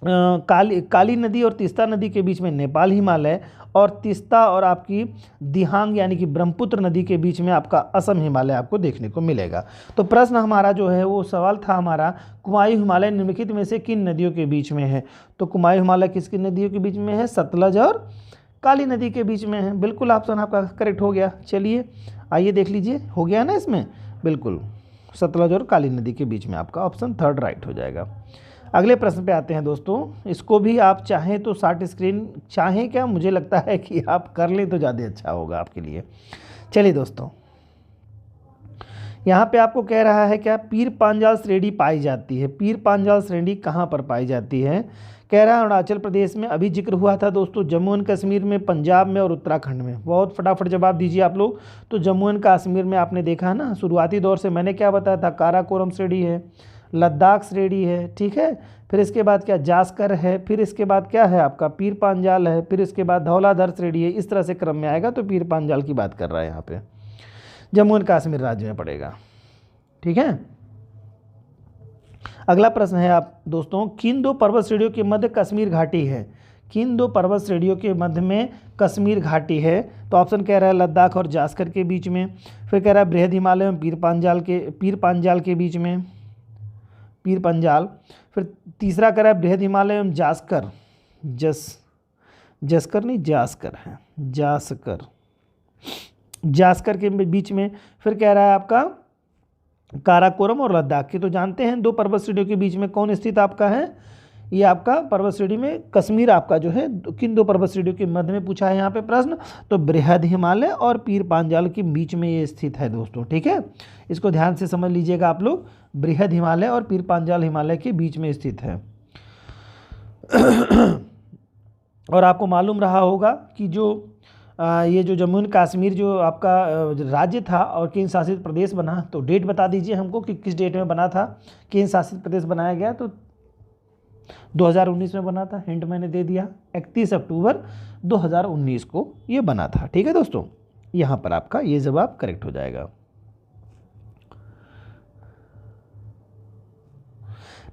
काली नदी और तीस्ता नदी के बीच में नेपाल हिमालय, और तीस्ता और आपकी दिहांग यानी कि ब्रह्मपुत्र नदी के बीच में आपका असम हिमालय आपको देखने को मिलेगा। तो प्रश्न हमारा जो है वो सवाल था हमारा, कुमायूं हिमालय निम्नलिखित में से किन नदियों के बीच में है। तो कुमायूं हिमालय किसकी नदियों के बीच में है, सतलज और काली नदी के बीच में है। बिल्कुल ऑप्शन आपका करेक्ट हो गया। चलिए आइए देख लीजिए, हो गया ना इसमें, बिल्कुल सतलज और काली नदी के बीच में आपका ऑप्शन थर्ड राइट हो जाएगा। अगले प्रश्न पे आते हैं दोस्तों, इसको भी आप चाहें तो शार्ट स्क्रीन, चाहें क्या, मुझे लगता है कि आप कर लें तो ज़्यादा अच्छा होगा आपके लिए। चलिए दोस्तों, यहाँ पे आपको कह रहा है क्या, पीर पांजाल श्रेणी पाई जाती है, पीर पांजाल श्रेणी कहाँ पर पाई जाती है, कह रहा है अरुणाचल प्रदेश में, अभी जिक्र हुआ था दोस्तों, जम्मू एंड कश्मीर में, पंजाब में और उत्तराखंड में। बहुत फटाफट जवाब दीजिए आप लोग। तो जम्मू एंड कश्मीर में आपने देखा है ना, शुरुआती दौर से मैंने क्या बताया था, काराकोरम श्रेणी है, लद्दाख श्रेणी है, ठीक है, फिर इसके बाद क्या, जास्कर है, फिर इसके बाद क्या है आपका, पीर पांजाल है, फिर इसके बाद धौलाधर श्रेणी है, इस तरह से क्रम में आएगा। तो पीर पांजाल की बात कर रहा है यहाँ पे, जम्मू एंड कश्मीर राज्य में पड़ेगा, ठीक है। अगला प्रश्न है आप दोस्तों, किन दो पर्वत श्रेणियों के मध्य कश्मीर घाटी है, किन दो पर्वत श्रेणियों के मध्य में कश्मीर घाटी है। तो ऑप्शन कह रहा है लद्दाख और जास्कर के बीच में, फिर कह रहा है बृहद हिमालय और पीर पांजाल के बीच में, पीर पंजाल, फिर तीसरा कह रहा है बृहद हिमालय एवं जास्कर, जस्कर नहीं जास्कर है, जास्कर के बीच में, फिर कह रहा है आपका काराकोरम और लद्दाख की। तो जानते हैं दो पर्वत श्रेणियों के बीच में कौन स्थित आपका है, ये आपका पर्वत श्रेणी में कश्मीर आपका जो है किन दो पर्वत श्रेणियों के मध्य में पूछा है यहाँ पे प्रश्न। तो बृहद हिमालय और पीर पांजाल के बीच में ये स्थित है दोस्तों, ठीक है, इसको ध्यान से समझ लीजिएगा आप लोग, बृहद हिमालय और पीर पांजाल हिमालय के बीच में स्थित है। और आपको मालूम रहा होगा कि जो ये जो जम्मू एंड कश्मीर जो आपका राज्य था और केंद्र शासित प्रदेश बना, तो डेट बता दीजिए हमको कि किस डेट में बना था, केंद्र शासित प्रदेश बनाया गया। तो 2019 में बना था, हिंट मैंने दे दिया, 31 अक्टूबर 2019 को ये बना था, ठीक है दोस्तों। यहाँ पर आपका ये जवाब करेक्ट हो जाएगा।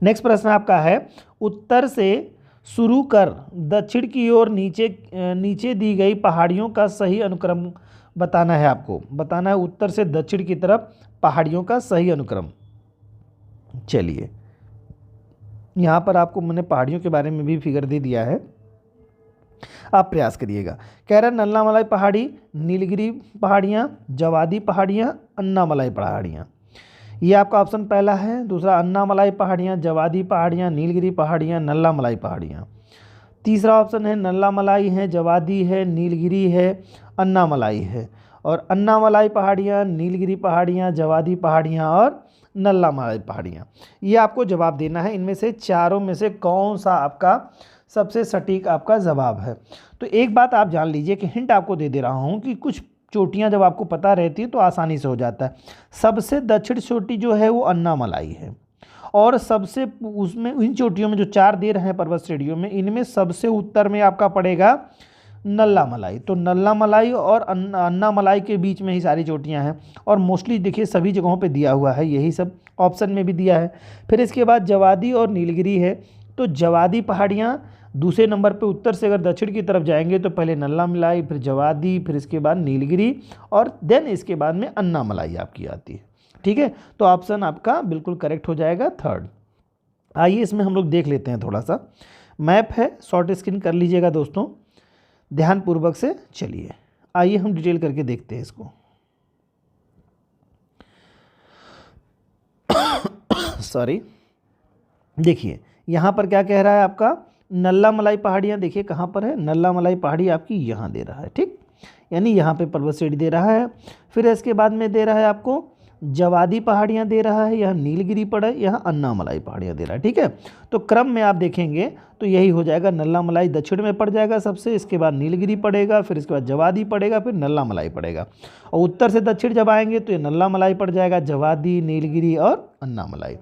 नेक्स्ट प्रश्न आपका है, उत्तर से शुरू कर दक्षिण की ओर नीचे दी गई पहाड़ियों का सही अनुक्रम बताना है, आपको बताना है उत्तर से दक्षिण की तरफ पहाड़ियों का सही अनुक्रम। चलिए यहाँ पर आपको मैंने पहाड़ियों के बारे में भी फिगर दे दिया है, आप प्रयास करिएगा। कह रहा है नल्लामलाई पहाड़ी, नीलगिरी पहाड़ियाँ, जवादी पहाड़ियाँ, अन्नामलाई पहाड़ियाँ। ये आपका ऑप्शन पहला है। दूसरा अन्नामलाई पहाड़ियाँ, जवादी पहाड़ियाँ, नीलगिरी पहाड़ियाँ, नल्लामलाई पहाड़ियाँ। तीसरा ऑप्शन है नल्लामलाई है, जवादी है, नीलगिरी है, अन्नामलाई है। और अन्नामलाई पहाड़ियाँ, नीलगिरी पहाड़ियाँ, जवादी पहाड़ियाँ और नल्लामलाई पहाड़ियाँ। ये आपको जवाब देना है, इनमें से चारों में से कौन सा आपका सबसे सटीक आपका जवाब है। तो एक बात आप जान लीजिए कि हिंट आपको दे दे रहा हूँ कि कुछ चोटियाँ जब आपको पता रहती है तो आसानी से हो जाता है। सबसे दक्षिण चोटी जो है वो अन्नामलाई है, और सबसे उसमें इन चोटियों में जो चार दे रहे हैं पर्वत श्रेणियों में, इनमें सबसे उत्तर में आपका पड़ेगा नल्लामलाई। तो नल्लामलाई और अन्नामलाई के बीच में ही सारी चोटियां हैं, और मोस्टली देखिए सभी जगहों पे दिया हुआ है, यही सब ऑप्शन में भी दिया है। फिर इसके बाद जवादी और नीलगिरी है। तो जवादी पहाड़ियाँ दूसरे नंबर पे उत्तर से अगर दक्षिण की तरफ जाएंगे तो पहले नल्ला मलाई, फिर जवादी, फिर इसके बाद नीलगिरी और देन इसके बाद में अन्नामलाई आपकी आती है। ठीक है, तो ऑप्शन आपका बिल्कुल करेक्ट हो जाएगा थर्ड। आइए इसमें हम लोग देख लेते हैं, थोड़ा सा मैप है, शॉर्ट स्क्रीन कर लीजिएगा दोस्तों ध्यानपूर्वक से। चलिए आइए हम डिटेल करके देखते हैं इसको। सॉरी, देखिए यहाँ पर क्या कह रहा है आपका, नल्ला मलाई पहाड़ियाँ देखिए कहाँ पर है, नल्ला मलाई पहाड़ी आपकी यहाँ दे रहा है। ठीक, यानी यहाँ पे पर्वत श्रेणी दे रहा है। फिर इसके बाद में दे रहा है आपको जवादी पहाड़ियाँ दे रहा है, यहाँ नीलगिरी पड़ा है, यहाँ अन्नामलाई पहाड़ियाँ दे रहा है। ठीक है, तो क्रम में आप देखेंगे तो यही हो जाएगा, नल्ला मलाई दक्षिण में पड़ जाएगा सबसे, इसके बाद नीलगिरी पड़ेगा, फिर इसके बाद जवादी पड़ेगा, फिर नल्ला मलाई पड़ेगा। और उत्तर से दक्षिण जब आएंगे तो ये नल्ला मलाई पड़ जाएगा, जवादी, नीलगिरी और अन्नामलाई।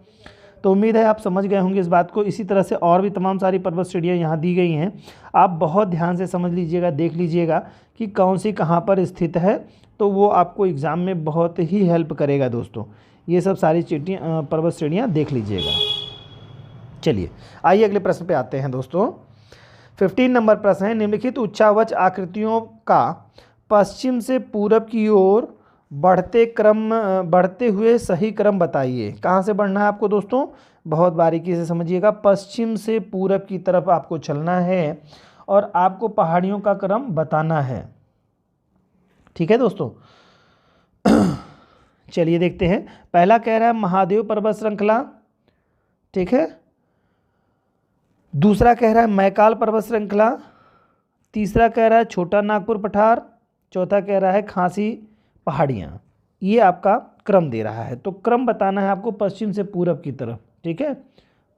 तो उम्मीद है आप समझ गए होंगे इस बात को। इसी तरह से और भी तमाम सारी पर्वत श्रेणियाँ यहाँ दी गई हैं, आप बहुत ध्यान से समझ लीजिएगा, देख लीजिएगा कि कौन सी कहाँ पर स्थित है, तो वो आपको एग्ज़ाम में बहुत ही हेल्प करेगा दोस्तों। ये सब सारी पर्वत श्रेणियाँ देख लीजिएगा। चलिए आइए अगले प्रश्न पे आते हैं दोस्तों। 15 नंबर प्रश्न है, निम्नलिखित उच्चावच आकृतियों का पश्चिम से पूरब की ओर बढ़ते हुए सही क्रम बताइए। कहाँ से बढ़ना है आपको दोस्तों, बहुत बारीकी से समझिएगा। पश्चिम से पूरब की तरफ आपको चलना है और आपको पहाड़ियों का क्रम बताना है। ठीक है दोस्तों, चलिए देखते हैं। पहला कह रहा है महादेव पर्वत श्रृंखला, ठीक है। दूसरा कह रहा है मैकाल पर्वत श्रृंखला, तीसरा कह रहा है छोटा नागपुर पठार, चौथा कह रहा है खासी पहाड़ियाँ। ये आपका क्रम दे रहा है, तो क्रम बताना है आपको पश्चिम से पूरब की तरफ। ठीक है,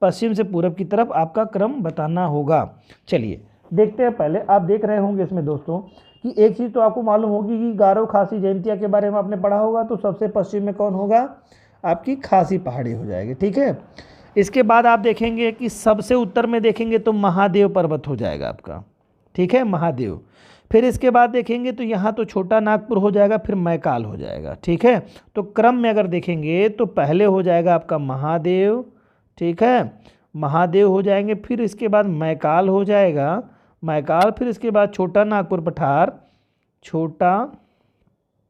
पश्चिम से पूरब की तरफ आपका क्रम बताना होगा। चलिए देखते हैं। पहले आप देख रहे होंगे इसमें दोस्तों कि एक चीज़ तो आपको मालूम होगी कि गारो, खासी, जयंतिया के बारे में आपने पढ़ा होगा, तो सबसे पश्चिम में कौन होगा, आपकी खासी पहाड़ी हो जाएगी। ठीक है, इसके बाद आप देखेंगे कि सबसे उत्तर में देखेंगे तो महादेव पर्वत हो जाएगा आपका। ठीक है, महादेव। फिर इसके बाद देखेंगे तो यहाँ तो छोटा नागपुर हो जाएगा, फिर मैकाल हो जाएगा। ठीक है, तो क्रम में अगर देखेंगे तो पहले हो जाएगा आपका महादेव, ठीक है, महादेव हो जाएंगे, फिर इसके बाद मैकाल हो जाएगा, मैकाल, फिर इसके बाद छोटा नागपुर पठार, छोटा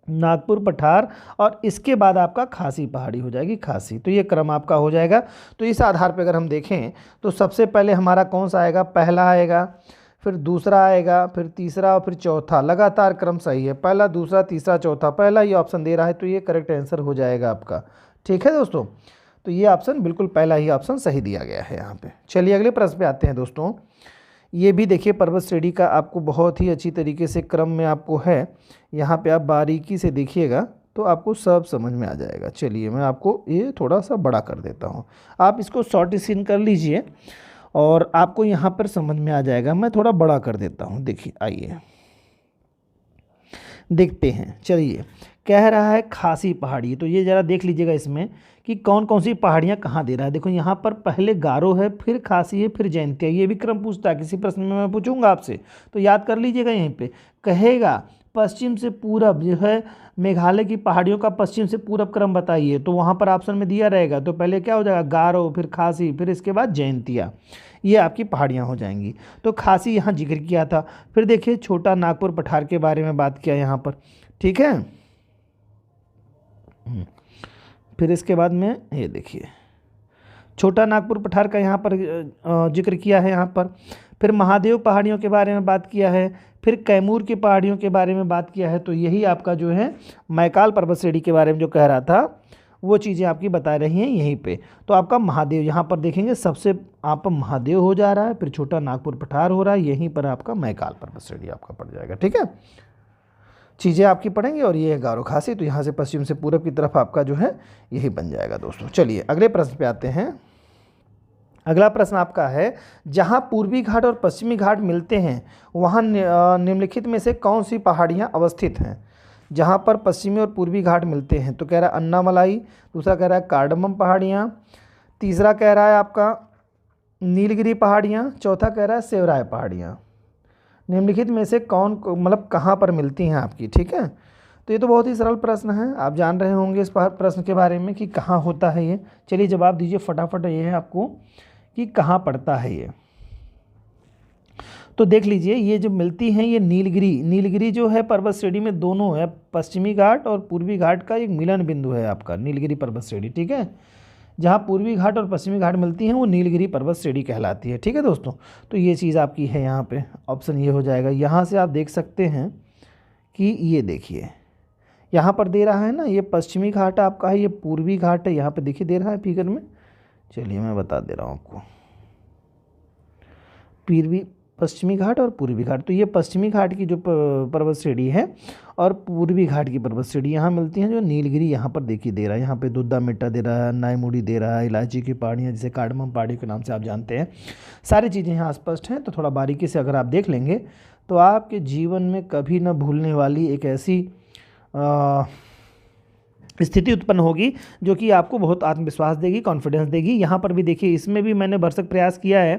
नागपुर पठार, और इसके बाद आपका खासी पहाड़ी हो जाएगी, खासी। तो ये क्रम आपका हो जाएगा। तो इस आधार पर अगर हम देखें तो सबसे पहले हमारा कौन सा आएगा, पहला आएगा, फिर दूसरा आएगा, फिर तीसरा और फिर चौथा। लगातार क्रम सही है, पहला, दूसरा, तीसरा, चौथा, पहला ये ऑप्शन दे रहा है, तो ये करेक्ट आंसर हो जाएगा आपका। ठीक है दोस्तों, तो ये ऑप्शन बिल्कुल पहला ही ऑप्शन सही दिया गया है यहाँ पे। चलिए अगले प्रश्न पे आते हैं दोस्तों। ये भी देखिए पर्वत श्रेणी का आपको बहुत ही अच्छी तरीके से क्रम में आपको है, यहाँ पे आप बारीकी से देखिएगा तो आपको सब समझ में आ जाएगा। चलिए मैं आपको ये थोड़ा सा बड़ा कर देता हूँ, आप इसको शॉर्ट स्क्रीन कर लीजिए और आपको यहाँ पर समझ में आ जाएगा। मैं थोड़ा बड़ा कर देता हूँ, देखिए आइए देखते हैं। चलिए कह रहा है खासी पहाड़ी, तो ये ज़रा देख लीजिएगा इसमें कि कौन कौन सी पहाड़ियाँ कहाँ दे रहा है। देखो यहाँ पर पहले गारो है, फिर खासी है, फिर जयंतिया। ये भी क्रम पूछता है, किसी प्रश्न में मैं पूछूंगा आपसे, तो याद कर लीजिएगा। यहीं पे कहेगा पश्चिम से पूरब जो है मेघालय की पहाड़ियों का पश्चिम से पूरब क्रम बताइए, तो वहाँ पर ऑप्शन में दिया रहेगा। तो पहले क्या हो जाएगा, गारो, फिर खासी, फिर इसके बाद जयंतिया। ये आपकी पहाड़ियाँ हो जाएंगी। तो खासी यहाँ जिक्र किया था, फिर देखिए छोटा नागपुर पठार के बारे में बात किया यहाँ पर। ठीक है, फिर इसके बाद में ये देखिए छोटा नागपुर पठार का यहाँ पर जिक्र किया है यहाँ पर। फिर महादेव पहाड़ियों के बारे में बात किया है, फिर कैमूर की पहाड़ियों के बारे में बात किया है। तो यही आपका जो है मैकाल पर्वत श्रेणी के बारे में जो कह रहा था वो चीज़ें आपकी बता रही हैं यहीं पे। तो आपका महादेव यहाँ पर देखेंगे सबसे आप महादेव हो जा रहा है, फिर छोटा नागपुर पठार हो रहा है, यहीं पर आपका मैकाल पर्वत श्रेणी आपका पड़ जाएगा। ठीक है, चीज़ें आपकी पढ़ेंगे और ये है गारो खासी, तो यहाँ से पश्चिम से पूरब की तरफ आपका जो है यही बन जाएगा दोस्तों। चलिए अगले प्रश्न पे आते हैं। अगला प्रश्न आपका है, जहाँ पूर्वी घाट और पश्चिमी घाट मिलते हैं वहाँ निम्नलिखित में से कौन सी पहाड़ियाँ अवस्थित हैं। जहाँ पर पश्चिमी और पूर्वी घाट मिलते हैं, तो कह रहा है अन्नामलाई, दूसरा कह रहा है कार्डमम पहाड़ियाँ, तीसरा कह रहा है आपका नीलगिरी पहाड़ियाँ, चौथा कह रहा है सेवराय पहाड़ियाँ। निम्नलिखित में से कौन मतलब कहाँ पर मिलती हैं आपकी। ठीक है, तो ये तो बहुत ही सरल प्रश्न है, आप जान रहे होंगे इस प्रश्न के बारे में कि कहाँ होता है ये। चलिए जवाब दीजिए फटाफट। ये है आपको कि कहाँ पड़ता है ये। तो देख लीजिए ये जो मिलती हैं ये नीलगिरी जो है पर्वत श्रेणी में दोनों है, पश्चिमी घाट और पूर्वी घाट का एक मिलन बिंदु है आपका नीलगिरी पर्वत श्रेणी, ठीक है। जहाँ पूर्वी घाट और पश्चिमी घाट मिलती हैं वो नीलगिरी पर्वत श्रेणी कहलाती है, ठीक है दोस्तों। तो ये चीज़ आपकी है यहाँ पे, ऑप्शन ये हो जाएगा। यहाँ से आप देख सकते हैं कि ये देखिए यहाँ पर दे रहा है ना, ये पश्चिमी घाट आपका है, ये पूर्वी घाट है, यहाँ पे देखिए दे रहा है फिगर में। चलिए मैं बता दे रहा हूँ आपको, पश्चिमी घाट और पूर्वी घाट। तो ये पश्चिमी घाट की जो पर्वत श्रेणी है और पूर्वी घाट की पर्वत श्रेणी यहाँ मिलती हैं, जो नीलगिरी यहाँ पर देखिए दे रहा है। यहाँ पे दुद्दा मिट्टा दे रहा है, नाईमुड़ी दे रहा है, इलायची की पहाड़ियाँ जिसे कार्डमम पहाड़ी के नाम से आप जानते हैं। सारी चीज़ें यहाँ स्पष्ट हैं, तो थोड़ा बारीकी से अगर आप देख लेंगे तो आपके जीवन में कभी न भूलने वाली एक ऐसी स्थिति उत्पन्न होगी जो कि आपको बहुत आत्मविश्वास देगी, कॉन्फिडेंस देगी। यहाँ पर भी देखिए, इसमें भी मैंने भरसक प्रयास किया है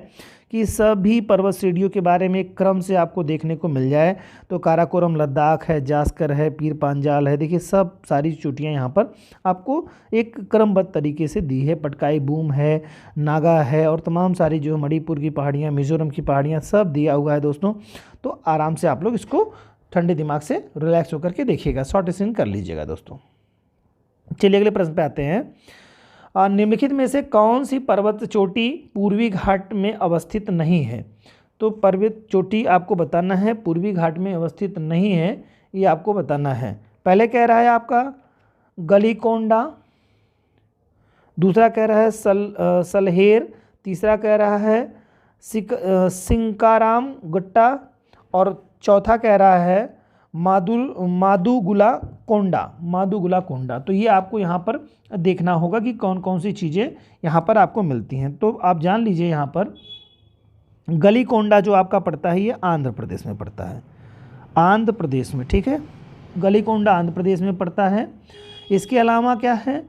कि सभी पर्वत श्रेणियों के बारे में एक क्रम से आपको देखने को मिल जाए। तो काराकोरम लद्दाख है, जास्कर है, पीर पांजाल है, देखिए सब सारी चोटियाँ यहाँ पर आपको एक क्रमबद्ध तरीके से दी है। पटकाई बूम है, नागा है और तमाम सारी जो मणिपुर की पहाड़ियाँ, मिज़ोरम की पहाड़ियाँ सब दिया हुआ है दोस्तों। तो आराम से आप लोग इसको ठंडे दिमाग से रिलैक्स होकर के देखिएगा, शॉर्ट स्क्रीन कर लीजिएगा दोस्तों। चलिए अगले प्रश्न पे आते हैं। निम्नलिखित में से कौन सी पर्वत चोटी पूर्वी घाट में अवस्थित नहीं है? तो पर्वत चोटी आपको बताना है पूर्वी घाट में अवस्थित नहीं है, ये आपको बताना है। पहले कह रहा है आपका गलीकोंडा, दूसरा कह रहा है सलहेर, तीसरा कह रहा है सिंकाराम गुट्टा और चौथा कह रहा है मादुगुला कोंडा। तो ये आपको यहाँ पर देखना होगा कि कौन कौन सी चीज़ें यहाँ पर आपको मिलती हैं। तो आप जान लीजिए यहाँ पर गलीकोंडा जो आपका पड़ता है ये आंध्र प्रदेश में पड़ता है, आंध्र प्रदेश में, ठीक है। गलीकोंडा आंध्र प्रदेश में पड़ता है। इसके अलावा क्या है,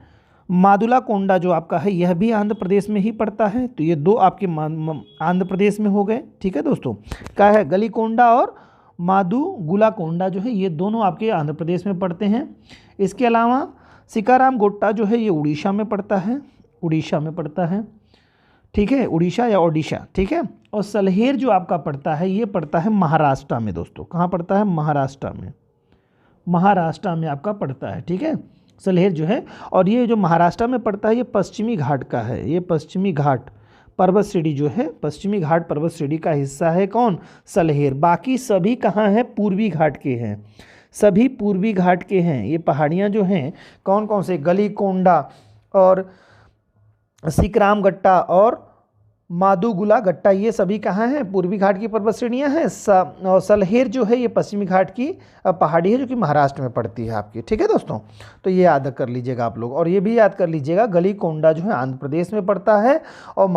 मादुला कोंडा जो आपका है यह भी आंध्र प्रदेश में ही पड़ता है। तो ये दो आपके आंध्र प्रदेश में हो गए, ठीक है दोस्तों। क्या है, गलीकोंडा और मादुगुला कोंडा जो है ये दोनों आपके आंध्र प्रदेश में पड़ते हैं। इसके अलावा सिकाराम गोट्टा जो है ये उड़ीसा में पड़ता है, ठीक है, उड़ीसा या ओडिशा, ठीक है। और सलहेर जो आपका पड़ता है ये पड़ता है महाराष्ट्र में दोस्तों। कहाँ पड़ता है? महाराष्ट्र में आपका पड़ता है, ठीक है, सलहेर जो है। और ये जो महाराष्ट्र में पड़ता है ये पश्चिमी घाट का है, ये पश्चिमी घाट पर्वत श्रेणी जो है, पश्चिमी घाट पर्वत श्रेणी का हिस्सा है कौन? सलहेर। बाकी सभी कहाँ हैं? पूर्वी घाट के हैं, सभी पूर्वी घाट के हैं। ये पहाड़ियाँ जो हैं कौन कौन से? गलीकोंडा और सिकराम गट्टा और मादुगुला गट्टा, ये सभी कहाँ हैं? पूर्वी घाट की पर्वत श्रेणियाँ हैं। और सलहेर जो है ये पश्चिमी घाट की पहाड़ी है जो कि महाराष्ट्र में पड़ती है आपकी, ठीक है दोस्तों। तो ये याद कर लीजिएगा आप लोग। और ये भी याद कर लीजिएगा गलीकोंडा जो है आंध्र प्रदेश में पड़ता है और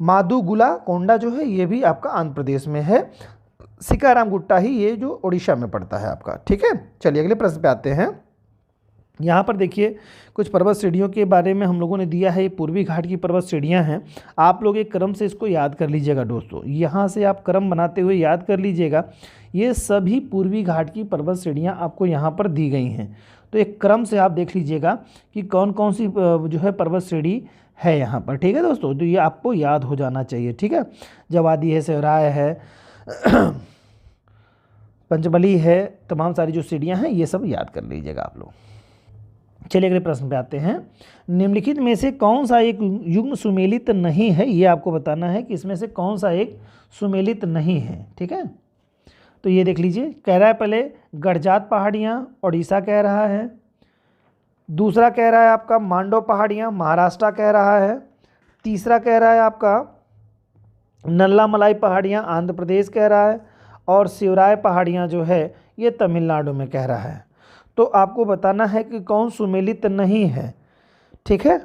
मादुगुला कोंडा जो है ये भी आपका आंध्र प्रदेश में है। सिकाराम गुट्टा ही ये जो उड़ीसा में पड़ता है आपका, ठीक है। चलिए अगले प्रश्न पे आते हैं। यहाँ पर देखिए कुछ पर्वत श्रेणियों के बारे में हम लोगों ने दिया है। ये पूर्वी घाट की पर्वत श्रेणियाँ हैं। आप लोग एक क्रम से इसको याद कर लीजिएगा दोस्तों, यहाँ से आप क्रम बनाते हुए याद कर लीजिएगा। ये सभी पूर्वी घाट की पर्वत श्रेणियाँ आपको यहाँ पर दी गई हैं। तो एक क्रम से आप देख लीजिएगा कि कौन कौन सी जो है पर्वत श्रेणी है यहाँ पर, ठीक है दोस्तों। तो ये आपको याद हो जाना चाहिए, ठीक है। जवादी है, सेहराय है, पंचमली है, तमाम सारी जो श्रेणियाँ हैं ये सब याद कर लीजिएगा आप लोग। चलिए अगले प्रश्न पे आते हैं। निम्नलिखित में से कौन सा एक युग्म सुमेलित नहीं है? ये आपको बताना है कि इसमें से कौन सा एक सुमेलित नहीं है, ठीक है। तो ये देख लीजिए, कह रहा है पहले गड़जात पहाड़ियाँ उड़ीसा कह रहा है, दूसरा कह रहा है आपका मांडो पहाड़ियाँ महाराष्ट्र कह रहा है, तीसरा कह रहा है आपका नल्ला मलाई पहाड़ियाँ आंध्र प्रदेश कह रहा है और शिवराय पहाड़ियाँ जो है ये तमिलनाडु में कह रहा है। तो आपको बताना है कि कौन सुमेलित नहीं है, ठीक है।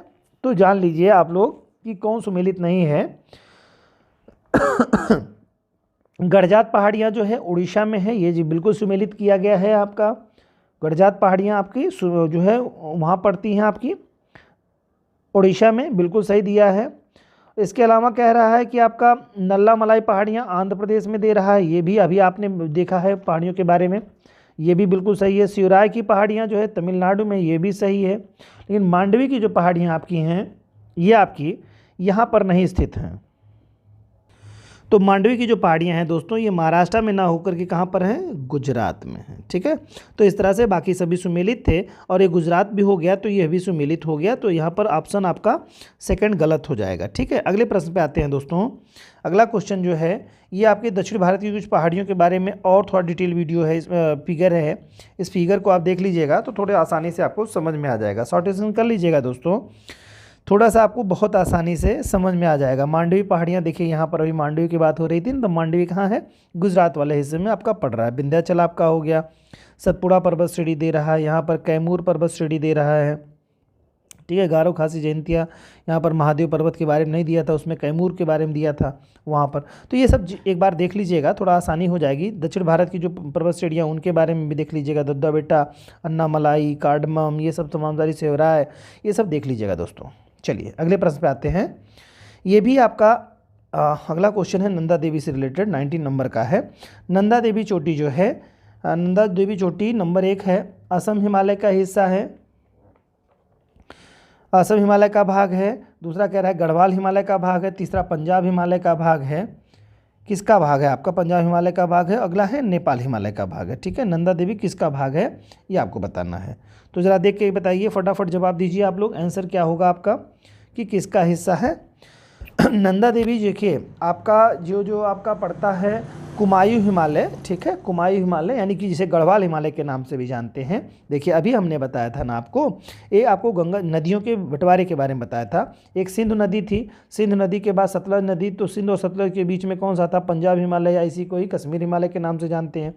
तो जान लीजिए आप लोग कि कौन सुमेलित नहीं है। गड़जात पहाड़ियाँ जो है उड़ीसा में है, ये जी बिल्कुल सुमेलित किया गया है आपका। गड़जात पहाड़ियाँ आपकी जो है वहाँ पड़ती हैं आपकी उड़ीसा में, बिल्कुल सही दिया है। इसके अलावा कह रहा है कि आपका नल्ला मलाई पहाड़ियाँ आंध्र प्रदेश में दे रहा है, ये भी अभी आपने देखा है पहाड़ियों के बारे में, ये भी बिल्कुल सही है। शिवराय की पहाड़ियाँ जो है तमिलनाडु में, ये भी सही है। लेकिन मांडवी की जो पहाड़ियाँ आपकी हैं ये आपकी यहाँ पर नहीं स्थित हैं। तो मांडवी की जो पहाड़ियाँ हैं दोस्तों, ये महाराष्ट्र में ना होकर के कहाँ पर हैं, गुजरात में हैं। ठीक है, तो इस तरह से बाकी सभी सुमेलित थे और ये गुजरात भी हो गया तो ये भी सुमेलित हो गया, तो यहाँ पर ऑप्शन आपका सेकंड गलत हो जाएगा। ठीक है, अगले प्रश्न पे आते हैं दोस्तों। अगला क्वेश्चन जो है ये आपके दक्षिण भारत की कुछ पहाड़ियों के बारे में और थोड़ा डिटेल वीडियो है, फिगर है। इस फिगर को आप देख लीजिएगा तो थोड़े आसानी से आपको समझ में आ जाएगा। शॉर्टेशन कर लीजिएगा दोस्तों, थोड़ा सा आपको बहुत आसानी से समझ में आ जाएगा। मांडवी पहाड़ियाँ देखिए, यहाँ पर अभी मांडवी की बात हो रही थी ना, तो मांडवी कहाँ है, गुजरात वाले हिस्से में आपका पड़ रहा है। विंध्याचल आपका हो गया, सतपुड़ा पर्वत श्रेणी दे रहा है, यहाँ पर कैमूर पर्वत श्रेणी दे रहा है। ठीक है, गारो खासी जयंतिया, यहाँ पर महादेव पर्वत के बारे में नहीं दिया था, उसमें कैमूर के बारे में दिया था वहाँ पर। तो ये सब एक बार देख लीजिएगा, थोड़ा आसानी हो जाएगी। दक्षिण भारत की जो पर्वत श्रेणियाँ उनके बारे में भी देख लीजिएगा, दद्दा बेटा, अन्नामलाई, कार्डमम, ये सब तमाम सारी सेवराय, ये सब देख लीजिएगा दोस्तों। चलिए अगले प्रश्न पे आते हैं। ये भी आपका अगला क्वेश्चन है नंदा देवी से रिलेटेड, 19 नंबर का है। नंदा देवी चोटी जो है, नंदा देवी चोटी नंबर 1 है, असम हिमालय का हिस्सा है, असम हिमालय का भाग है। दूसरा कह रहा है गढ़वाल हिमालय का भाग है। तीसरा पंजाब हिमालय का भाग है। किसका भाग है आपका, पंजाब हिमालय का भाग है। अगला है नेपाल हिमालय का भाग है। ठीक है, नंदा देवी किसका भाग है ये आपको बताना है। तो ज़रा देख के बताइए, फटाफट जवाब दीजिए आप लोग। आंसर क्या होगा आपका कि किसका हिस्सा है। नंदा देवी देखिए आपका जो आपका पड़ता है कुमायूं हिमालय। ठीक है, कुमायूं हिमालय यानी कि जिसे गढ़वाल हिमालय के नाम से भी जानते हैं। देखिए अभी हमने बताया था ना आपको, ये आपको गंगा नदियों के बंटवारे के बारे में बताया था। एक सिंधु नदी थी, सिंधु नदी के बाद सतलज नदी, तो सिंध और सतलज के बीच में कौन सा था, पंजाब हिमालय, या इसी को ही कश्मीर हिमालय के नाम से जानते हैं।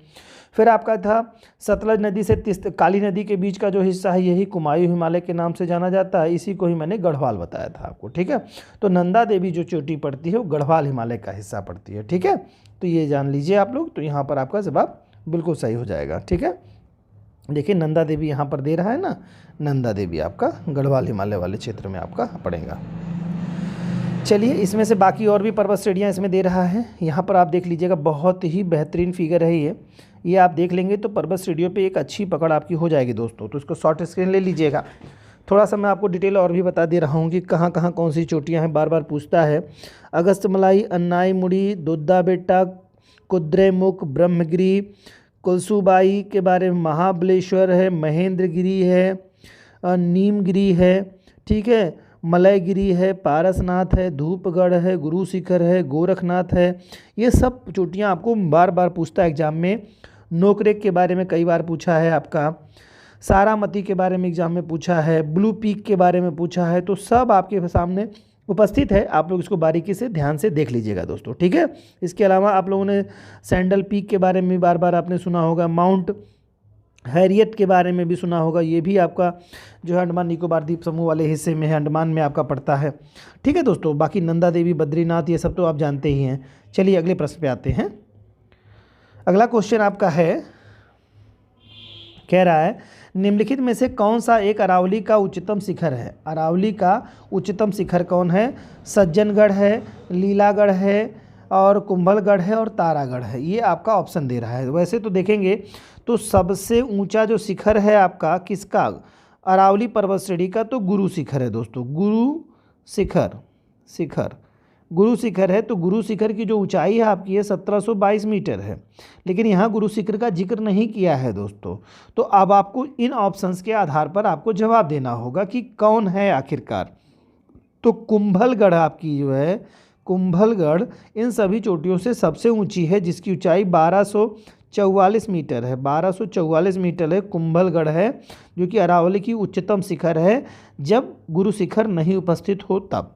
फिर आपका था सतलज नदी से काली नदी के बीच का जो हिस्सा है यही कुमायूं हिमालय के नाम से जाना जाता है, इसी को ही मैंने गढ़वाल बताया था आपको। ठीक है, तो नंदा देवी जो चोटी पड़ती है वो गढ़वाल हिमालय का हिस्सा पड़ती है। ठीक है, तो ये जान लीजिए आप लोग, तो यहाँ पर आपका जवाब बिल्कुल सही हो जाएगा। ठीक है, देखिए नंदा देवी यहाँ पर दे रहा है ना, नंदा देवी आपका गढ़वाल हिमालय वाले क्षेत्र में आपका पड़ेगा। चलिए इसमें से बाकी और भी पर्वत श्रेणियाँ इसमें दे रहा है, यहाँ पर आप देख लीजिएगा, बहुत ही बेहतरीन फिगर है ये आप देख लेंगे तो पर्वत श्रेणियों पे एक अच्छी पकड़ आपकी हो जाएगी दोस्तों। तो इसको शॉर्ट स्क्रीन ले लीजिएगा। थोड़ा सा मैं आपको डिटेल और भी बता दे रहा हूँ कि कहाँ कहाँ कौन सी चोटियाँ हैं, बार बार पूछता है। अगस्तमलाई, अन्नाई मुड़ी, दोद्दा बेट्टा, कुद्रेमुख, ब्रह्मगिरी, कुलसुबाई के बारे में, महाबलेश्वर है, महेंद्रगिरी है, नीमगिरी है। ठीक है, मलयगिरी है, पारसनाथ है, धूपगढ़ है, गुरु शिखर है, गोरखनाथ है। ये सब चोटियाँ आपको बार बार पूछता है एग्जाम में। नोकरेक के बारे में कई बार पूछा है आपका, सारामती के बारे में एग्जाम में पूछा है, ब्लू पीक के बारे में पूछा है। तो सब आपके सामने उपस्थित है, आप लोग इसको बारीकी से ध्यान से देख लीजिएगा दोस्तों। ठीक है, इसके अलावा आप लोगों ने सैंडल पीक के बारे में बार बार आपने सुना होगा, माउंट हैरियट के बारे में भी सुना होगा, ये भी आपका जो है अंडमान निकोबार द्वीप समूह वाले हिस्से में है, अंडमान में आपका पड़ता है। ठीक है दोस्तों, बाकी नंदा देवी, बद्रीनाथ, ये सब तो आप जानते ही हैं। चलिए अगले प्रश्न पे आते हैं। अगला क्वेश्चन आपका है, कह रहा है निम्नलिखित में से कौन सा एक अरावली का उच्चतम शिखर है। अरावली का उच्चतम शिखर कौन है, सज्जनगढ़ है, लीलागढ़ है, और कुंभलगढ़ है, और तारागढ़ है। ये आपका ऑप्शन दे रहा है। वैसे तो देखेंगे तो सबसे ऊंचा जो शिखर है आपका किसका, अरावली पर्वत श्रेणी का, तो गुरु शिखर है दोस्तों। गुरु शिखर है। तो गुरु शिखर की जो ऊंचाई है आपकी है 1722 मीटर है, लेकिन यहाँ गुरु शिखर का जिक्र नहीं किया है दोस्तों। तो अब आपको इन ऑप्शंस के आधार पर आपको जवाब देना होगा कि कौन है आखिरकार। तो कुंभलगढ़ आपकी जो है, कुंभलगढ़ इन सभी चोटियों से सबसे ऊंची है, जिसकी ऊंचाई 1244 मीटर है। 1244 मीटर है, कुंभलगढ़ है, जो कि अरावली की उच्चतम शिखर है जब गुरु शिखर नहीं उपस्थित हो तब।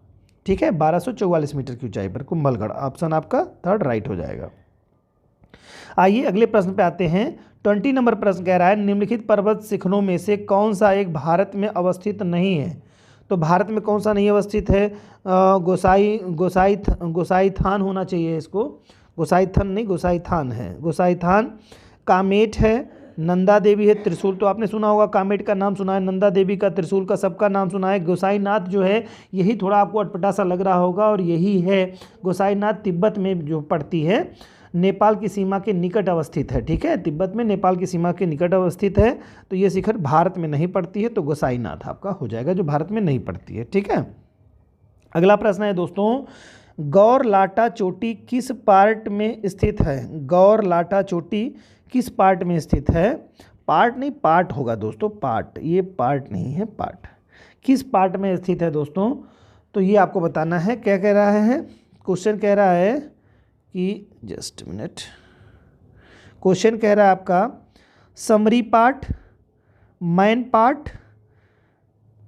ठीक है, 1244 मीटर की ऊंचाई पर कुंभलगढ़, ऑप्शन आपका थर्ड राइट हो जाएगा। आइए अगले प्रश्न पे आते हैं। 20 नंबर प्रश्न कह रहा है निम्नलिखित पर्वत शिखरों में से कौन सा एक भारत में अवस्थित नहीं है। तो भारत में कौन सा नहीं अवस्थित है, गोसाईथान होना चाहिए इसको, गोसाईथान नहीं, गोसाईथान है, गोसाईथान। कामेट है, नंदा देवी है, त्रिशूल तो आपने सुना होगा, कामेट का नाम सुना है, नंदा देवी का, त्रिशूल का, सबका नाम सुना है। गोसाईनाथ जो है यही थोड़ा आपको अटपटा सा लग रहा होगा, और यही है गोसाईनाथ, तिब्बत में जो पड़ती है, नेपाल की सीमा के निकट अवस्थित है। ठीक है, तिब्बत में नेपाल की सीमा के निकट अवस्थित है। तो ये शिखर भारत में नहीं पड़ती है, तो गोसाईनाथ आपका हो जाएगा जो भारत में नहीं पड़ती है। ठीक है, अगला प्रश्न है दोस्तों, गौर लाटा चोटी किस पार्ट में स्थित है? गौर लाटा चोटी किस पार्ट में स्थित है? पार्ट नहीं, पार्ट होगा दोस्तों, पार्ट, ये पार्ट नहीं है, पार्ट। किस पार्ट में स्थित है दोस्तों? तो ये आपको बताना है। क्या कह रहा है क्वेश्चन? कह रहा है कि जस्ट मिनट, क्वेश्चन कह रहा है आपका summary part, main part,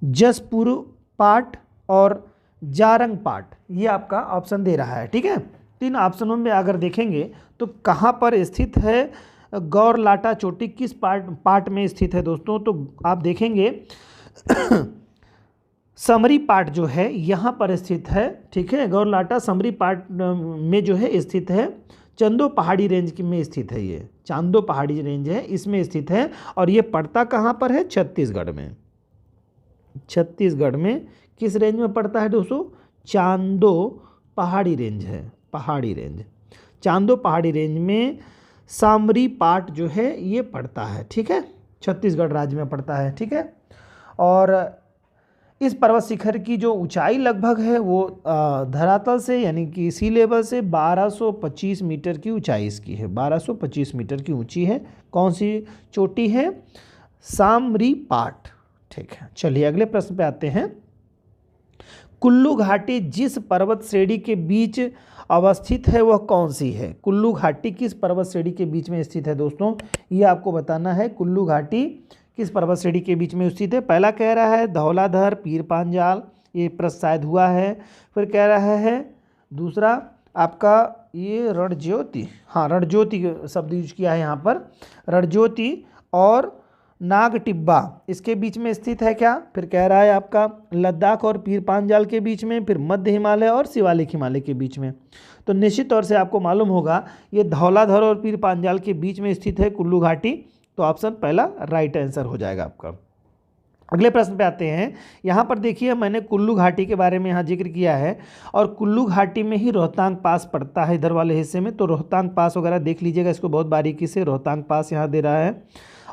Jaspur part और जारंग पार्ट, ये आपका ऑप्शन दे रहा है। ठीक है, तीन ऑप्शनों में अगर देखेंगे तो कहाँ पर स्थित है गौर लाटा चोटी, किस पार्ट में स्थित है दोस्तों? तो आप देखेंगे समरी पार्ट जो है यहाँ पर स्थित है। ठीक है, गौर लाटा समरी पार्ट में जो है स्थित है, चंदो पहाड़ी रेंज में स्थित है। ये चांदो पहाड़ी रेंज है, इसमें स्थित है। और ये पड़ता कहाँ पर है? छत्तीसगढ़ में। छत्तीसगढ़ में किस रेंज में पड़ता है दोस्तों? चांदो पहाड़ी रेंज है, पहाड़ी रेंज, चांदो पहाड़ी रेंज में सामरी पार्ट जो है ये पड़ता है। ठीक है, छत्तीसगढ़ राज्य में पड़ता है। ठीक है, और इस पर्वत शिखर की जो ऊंचाई लगभग है वो धरातल से यानी कि सी लेवल से 1225 मीटर की ऊंचाई इसकी है, 1225 मीटर की ऊंची है। कौन सी चोटी है? सामरी पार्ट। ठीक है, चलिए अगले प्रश्न पे आते हैं। कुल्लू घाटी जिस पर्वत श्रेणी के बीच अवस्थित है वह कौन सी है? कुल्लू घाटी किस पर्वत श्रेणी के बीच में स्थित है दोस्तों? ये आपको बताना है। कुल्लू घाटी किस पर्वत श्रेणी के बीच में स्थित है? पहला कह रहा है धौलाधर, पीर पांजाल, ये प्रश्न शायद हुआ है। फिर कह रहा है दूसरा आपका ये रणज्योति, हाँ रणज्योति शब्द यूज किया है यहाँ पर, रणज्योति और नाग टिब्बा इसके बीच में स्थित है क्या? फिर कह रहा है आपका लद्दाख और पीर पांजाल के बीच में, फिर मध्य हिमालय और शिवालिक हिमालय के बीच में। तो निश्चित तौर से आपको मालूम होगा ये धौलाधर और पीर पांजाल के बीच में स्थित है कुल्लू घाटी। तो ऑप्शन पहला राइट आंसर हो जाएगा आपका। अगले प्रश्न पे आते हैं। यहाँ पर देखिए मैंने कुल्लू घाटी के बारे में यहाँ जिक्र किया है और कुल्लू घाटी में ही रोहतांग पास पड़ता है इधर वाले हिस्से में। तो रोहतांग पास वगैरह देख लीजिएगा इसको बहुत बारीकी से, रोहतांग पास यहाँ दे रहा है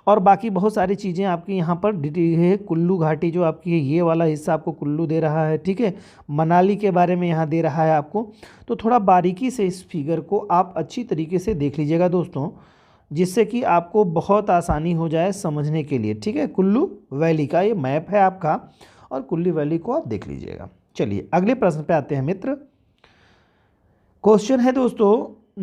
और बाकी बहुत सारी चीज़ें आपकी यहाँ पर डिटेल है। कुल्लू घाटी जो आपकी है ये वाला हिस्सा आपको कुल्लू दे रहा है। ठीक है, मनाली के बारे में यहाँ दे रहा है आपको। तो थोड़ा बारीकी से इस फिगर को आप अच्छी तरीके से देख लीजिएगा दोस्तों, जिससे कि आपको बहुत आसानी हो जाए समझने के लिए। ठीक है, कुल्लू वैली का ये मैप है आपका और कुल्लू वैली को आप देख लीजिएगा। चलिए अगले प्रश्न पे आते हैं मित्र। क्वेश्चन है दोस्तों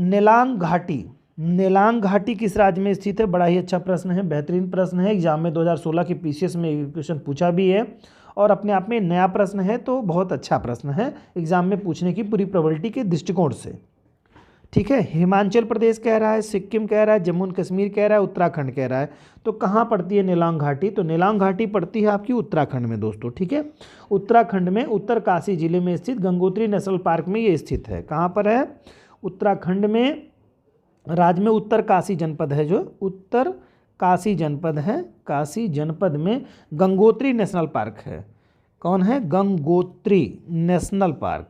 नेलांग घाटी, नेलांग घाटी किस राज्य में स्थित है? बड़ा ही अच्छा प्रश्न है, बेहतरीन प्रश्न है। एग्जाम में 2016 के पीसीएस में क्वेश्चन पूछा भी है और अपने आप में नया प्रश्न है, तो बहुत अच्छा प्रश्न है एग्जाम में पूछने की पूरी प्रोबेबिलिटी के दृष्टिकोण से। ठीक है, हिमाचल प्रदेश कह रहा है, सिक्किम कह रहा है, जम्मू एंड कश्मीर कह रहा है, उत्तराखंड कह रहा है। तो कहाँ पड़ती है नेलांग घाटी? तो नेलांग घाटी पड़ती है आपकी उत्तराखंड में दोस्तों। ठीक है, उत्तराखंड में उत्तरकाशी जिले में स्थित गंगोत्री नेशनल पार्क में ये स्थित है। कहाँ पर है? उत्तराखंड में, राज्य में उत्तरकाशी जनपद है, जो उत्तरकाशी जनपद है, काशी जनपद में गंगोत्री नेशनल पार्क है। कौन है? Gangotri national park,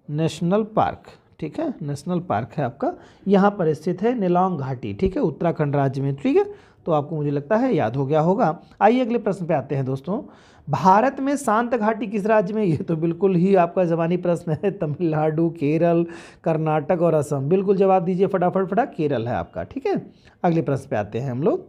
national park. ठीक है, नेशनल पार्क है आपका, यहाँ पर स्थित है नेलांग घाटी। ठीक है, उत्तराखंड राज्य में। ठीक है, तो आपको मुझे लगता है याद हो गया होगा। आइए अगले प्रश्न पे आते हैं दोस्तों। भारत में शांत घाटी किस राज्य में? ये तो बिल्कुल ही आपका ज़बानी प्रश्न है। तमिलनाडु, केरल, कर्नाटक और असम। बिल्कुल जवाब दीजिए फटाफट। केरल है आपका। ठीक है, अगले प्रश्न पे आते हैं हम लोग।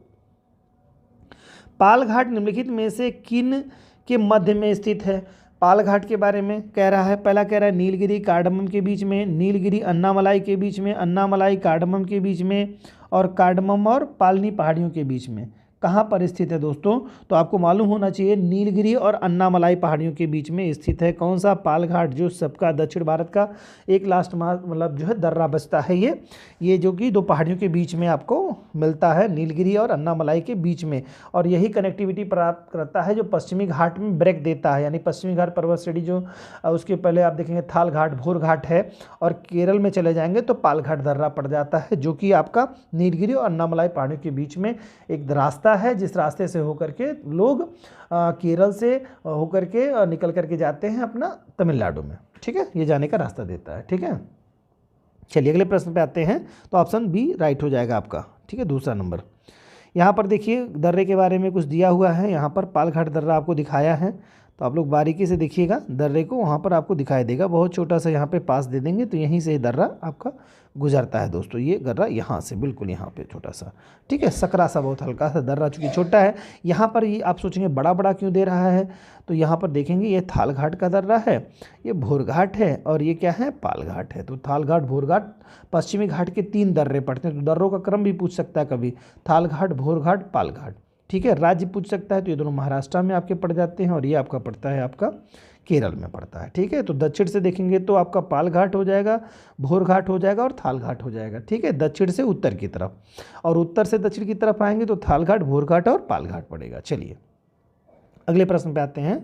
पालघाट निम्नलिखित में से किन के मध्य में स्थित है? पालघाट के बारे में कह रहा है। पहला कह रहा है नीलगिरी कार्डमम के बीच में, नीलगिरी अन्नामलाई के बीच में, अन्नामलाई कार्डमम के बीच में और कार्डमम और पालनी पहाड़ियों के बीच में। कहाँ पर स्थित है दोस्तों? तो आपको मालूम होना चाहिए नीलगिरी और अन्नामलाई पहाड़ियों के बीच में स्थित है। कौन सा? पालघाट, जो सबका दक्षिण भारत का एक लास्ट मतलब जो है दर्रा बचता है ये जो कि दो पहाड़ियों के बीच में आपको मिलता है, नीलगिरी और अन्नामलाई के बीच में। और यही कनेक्टिविटी प्राप्त करता है जो पश्चिमी घाट में ब्रेक देता है, यानी पश्चिमी घाट पर्वत श्रेणी जो उसके पहले आप देखेंगे थाल घाट, भोर घाट है और केरल में चले जाएंगे तो पालघाट दर्रा पड़ जाता है, जो कि आपका नीलगिरी और अन्नामलाई पहाड़ियों के बीच में एक रास्ता है, जिस रास्ते से होकर के लोग केरल से होकर के निकल करके जाते हैं अपना तमिलनाडु में। ठीक है, ये जाने का रास्ता देता है। ठीक है, चलिए अगले प्रश्न पे आते हैं। तो ऑप्शन बी राइट हो जाएगा आपका। ठीक है, दूसरा नंबर। यहाँ पर देखिए दर्रे के बारे में कुछ दिया हुआ है। यहाँ पर पालघाट दर्रा आपको दिखाया है। तो आप लोग बारीकी से देखिएगा दर्रे को, वहाँ पर आपको दिखाई देगा, बहुत छोटा सा यहाँ पे पास दे देंगे तो यहीं से दर्रा आपका गुजरता है दोस्तों। ये दर्रा यहाँ से बिल्कुल यहाँ पे छोटा सा, ठीक है, सकरा सा बहुत हल्का सा दर्रा, चूँकि छोटा है। यहाँ पर ये आप सोचेंगे बड़ा बड़ा क्यों दे रहा है, तो यहाँ पर देखेंगे ये थाल घाट का दर्रा है, ये भोर घाट है और ये क्या है, पाल घाट है। तो थाल घाट, भोर घाट, पश्चिमी घाट के 3 दर्रे पड़ते हैं। तो दर्रों का क्रम भी पूछ सकता है कभी, थाल घाट, भोर घाट, पाल घाट, ठीक है। राज्य पूछ सकता है तो ये दोनों महाराष्ट्र में आपके पड़ जाते हैं और ये आपका पड़ता है आपका केरल में पड़ता है, ठीक है। तो दक्षिण से देखेंगे तो आपका पाल घाट हो जाएगा, भोर घाट हो जाएगा और थाल घाट हो जाएगा, ठीक है, दक्षिण से उत्तर की तरफ। और उत्तर से दक्षिण की तरफ आएंगे तो थाल घाट, भोर घाट और पाल घाट पड़ेगा। चलिए अगले प्रश्न पे आते हैं।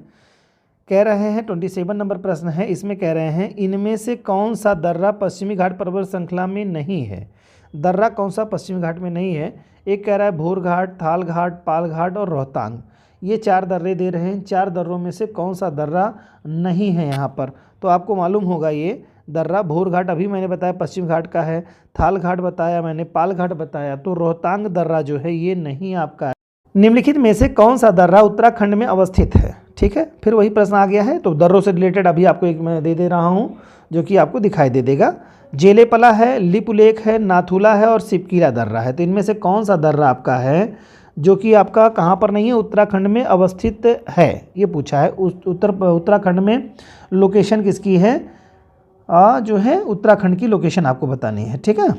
कह रहे हैं 27 नंबर प्रश्न है, इसमें कह रहे हैं इनमें से कौन सा दर्रा पश्चिमी घाट पर्वत श्रृंखला में नहीं है। दर्रा कौन सा पश्चिमी घाट में नहीं है। एक कह रहा है भोर घाट, थाल घाट, पाल घाट और रोहतांग, ये 4 दर्रे दे रहे हैं। 4 दर्रों में से कौन सा दर्रा नहीं है यहाँ पर, तो आपको मालूम होगा ये दर्रा भोर घाट अभी मैंने बताया पश्चिम घाट का है, थाल घाट बताया मैंने, पाल घाट बताया, तो रोहतांग दर्रा जो है ये नहीं आपका है। निम्नलिखित में से कौन सा दर्रा उत्तराखंड में अवस्थित है, ठीक है। फिर वही प्रश्न आ गया है, तो दर्रों से रिलेटेड अभी आपको एक मैं दे रहा हूँ जो कि आपको दिखाई दे देगा। जेलेपला है, लिपुलेख है, नाथुला है और सिपकीला दर्रा है। तो इनमें से कौन सा दर्रा आपका है जो कि आपका कहाँ पर नहीं है, उत्तराखंड में अवस्थित है, ये पूछा है। उत्तराखंड में लोकेशन किसकी है, जो है उत्तराखंड की लोकेशन आपको बतानी है, ठीक है।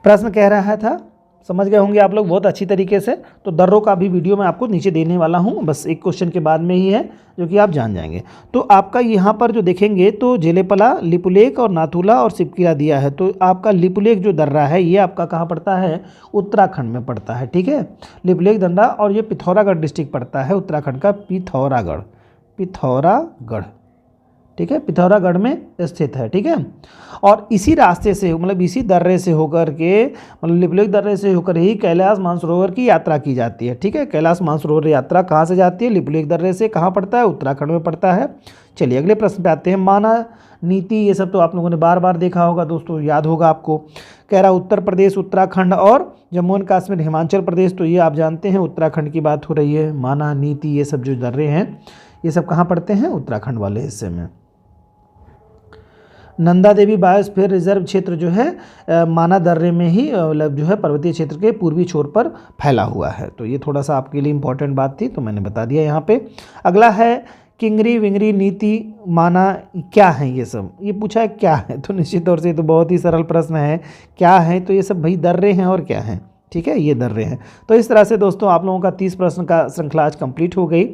प्रश्न कह रहा था, समझ गए होंगे आप लोग बहुत अच्छी तरीके से। तो दर्रों का भी वीडियो मैं आपको नीचे देने वाला हूं, बस एक क्वेश्चन के बाद में ही है जो कि आप जान जाएंगे। तो आपका यहाँ पर जो देखेंगे तो जेलेपला, लिपुलेख और नाथुला और सिपकीला दिया है। तो आपका लिपुलेख जो दर्रा है ये आपका कहाँ पड़ता है, उत्तराखंड में पड़ता है, ठीक है। लिपुलेख दर्रा, और ये पिथौरागढ़ डिस्ट्रिक्ट पड़ता है उत्तराखंड का, पिथौरागढ़, पिथौरागढ़, ठीक है, पिथौरागढ़ में स्थित है, ठीक है। और इसी रास्ते से मतलब इसी दर्रे से होकर के, मतलब लिपुलेख दर्रे से होकर ही कैलाश मानसरोवर की यात्रा की जाती है, ठीक है। कैलाश मानसरोवर यात्रा कहाँ से जाती है, लिपुलेख दर्रे से, कहाँ पड़ता है, उत्तराखंड में पड़ता है। चलिए अगले प्रश्न पे आते हैं। माना नीति, ये सब तो आप लोगों ने बार बार देखा होगा दोस्तों, याद होगा आपको। कह रहा उत्तर प्रदेश, उत्तराखंड और जम्मू एंड कश्मीर, हिमाचल प्रदेश, तो ये आप जानते हैं उत्तराखंड की बात हो रही है। माना, नीति, ये सब जो दर्रे हैं ये सब कहाँ पड़ते हैं, उत्तराखंड वाले हिस्से में। नंदा देवी बायोस्फीयर रिजर्व क्षेत्र जो है माना दर्रे में ही जो है पर्वतीय क्षेत्र के पूर्वी छोर पर फैला हुआ है। तो ये थोड़ा सा आपके लिए इंपॉर्टेंट बात थी तो मैंने बता दिया यहाँ पे। अगला है किंगरी, विंगरी, नीति, माना, क्या है ये सब, ये पूछा है क्या है, तो निश्चित तौर से तो बहुत ही सरल प्रश्न है, क्या है, तो ये सब भाई दर्रे हैं और क्या हैं, ठीक है, ये दर्रे हैं। तो इस तरह से दोस्तों आप लोगों का 30 प्रश्न का श्रृंखला आज कंप्लीट हो गई।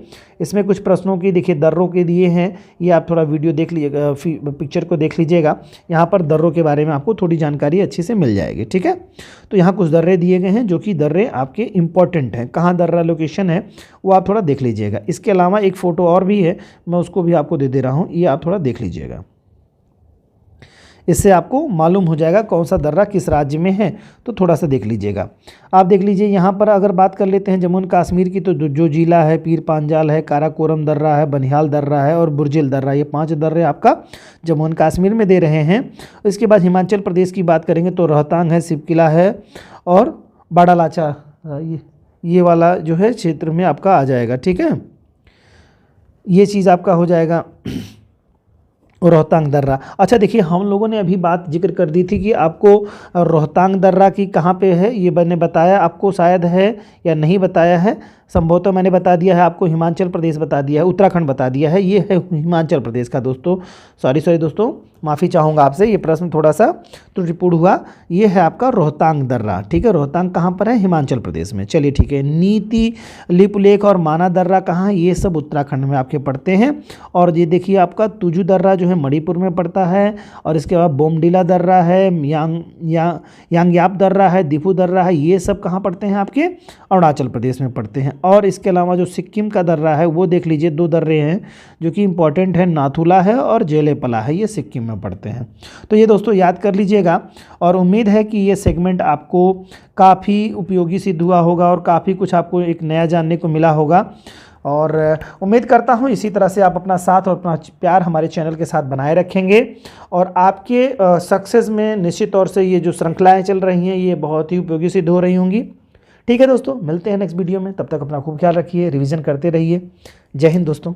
इसमें कुछ प्रश्नों की देखिए दर्रों के दिए हैं, ये आप थोड़ा वीडियो देख लीजिएगा, पिक्चर को देख लीजिएगा, यहाँ पर दर्रों के बारे में आपको थोड़ी जानकारी अच्छे से मिल जाएगी, ठीक है। तो यहाँ कुछ दर्रे दिए गए हैं जो कि दर्रे आपके इंपॉर्टेंट हैं, कहाँ दर्रा लोकेशन है वो आप थोड़ा देख लीजिएगा। इसके अलावा एक फ़ोटो और भी है, मैं उसको भी आपको दे रहा हूँ, ये आप थोड़ा देख लीजिएगा, इससे आपको मालूम हो जाएगा कौन सा दर्रा किस राज्य में है। तो थोड़ा सा देख लीजिएगा, आप देख लीजिए। यहाँ पर अगर बात कर लेते हैं जम्मू एंड कश्मीर की, तो जो जिला है, पीर पांजाल है, काराकोरम दर्रा है, बनिहाल दर्रा है और बुर्जिल दर्रा, ये 5 दर्रे आपका जम्मू एंड कश्मीर में दे रहे हैं। इसके बाद हिमाचल प्रदेश की बात करेंगे तो रोहतांग है, सिपकिला है और बाड़ालाचा, ये वाला जो है क्षेत्र में आपका आ जाएगा, ठीक है। ये चीज़ आपका हो जाएगा रोहतांग दर्रा। अच्छा देखिए, हम लोगों ने अभी बात जिक्र कर दी थी कि आपको रोहतांग दर्रा की कहाँ पे है, ये मैंने बताया आपको, शायद है या नहीं बताया है, संभवतः मैंने बता दिया है आपको, हिमाचल प्रदेश बता दिया है, उत्तराखंड बता दिया है, ये है हिमाचल प्रदेश का दोस्तों। सॉरी दोस्तों, माफ़ी चाहूँगा आपसे, ये प्रश्न थोड़ा सा त्रुटिपूर्ण हुआ। ये है आपका रोहतांग दर्रा, ठीक है। रोहतांग कहाँ पर है, हिमाचल प्रदेश में। चलिए ठीक है। नीति, लिपुलेख और माना दर्रा कहाँ है, ये सब उत्तराखंड में आपके पड़ते हैं। और ये देखिए आपका तुजू दर्रा जो है मणिपुर में पड़ता है, और इसके बाद बोमडिला दर्रा है, यांगयाप दर्रा है, दिफू दर्रा है, ये सब कहाँ पड़ते हैं, आपके अरुणाचल प्रदेश में पड़ते हैं। और इसके अलावा जो सिक्किम का दर्रा है वो देख लीजिए, 2 दर्रे हैं जो कि इंपॉर्टेंट है, नाथुला है और जेलेपला है, ये सिक्किम में पड़ते हैं। तो ये दोस्तों याद कर लीजिएगा, और उम्मीद है कि ये सेगमेंट आपको काफ़ी उपयोगी सिद्ध हुआ होगा और काफ़ी कुछ आपको एक नया जानने को मिला होगा। और उम्मीद करता हूँ इसी तरह से आप अपना साथ और अपना प्यार हमारे चैनल के साथ बनाए रखेंगे, और आपके सक्सेस में निश्चित तौर से ये जो श्रृंखलाएँ चल रही हैं ये बहुत ही उपयोगी सिद्ध हो रही होंगी, ठीक है दोस्तों, मिलते हैं नेक्स्ट वीडियो में, तब तक अपना खूब ख्याल रखिए, रिवीजन करते रहिए। जय हिंद दोस्तों।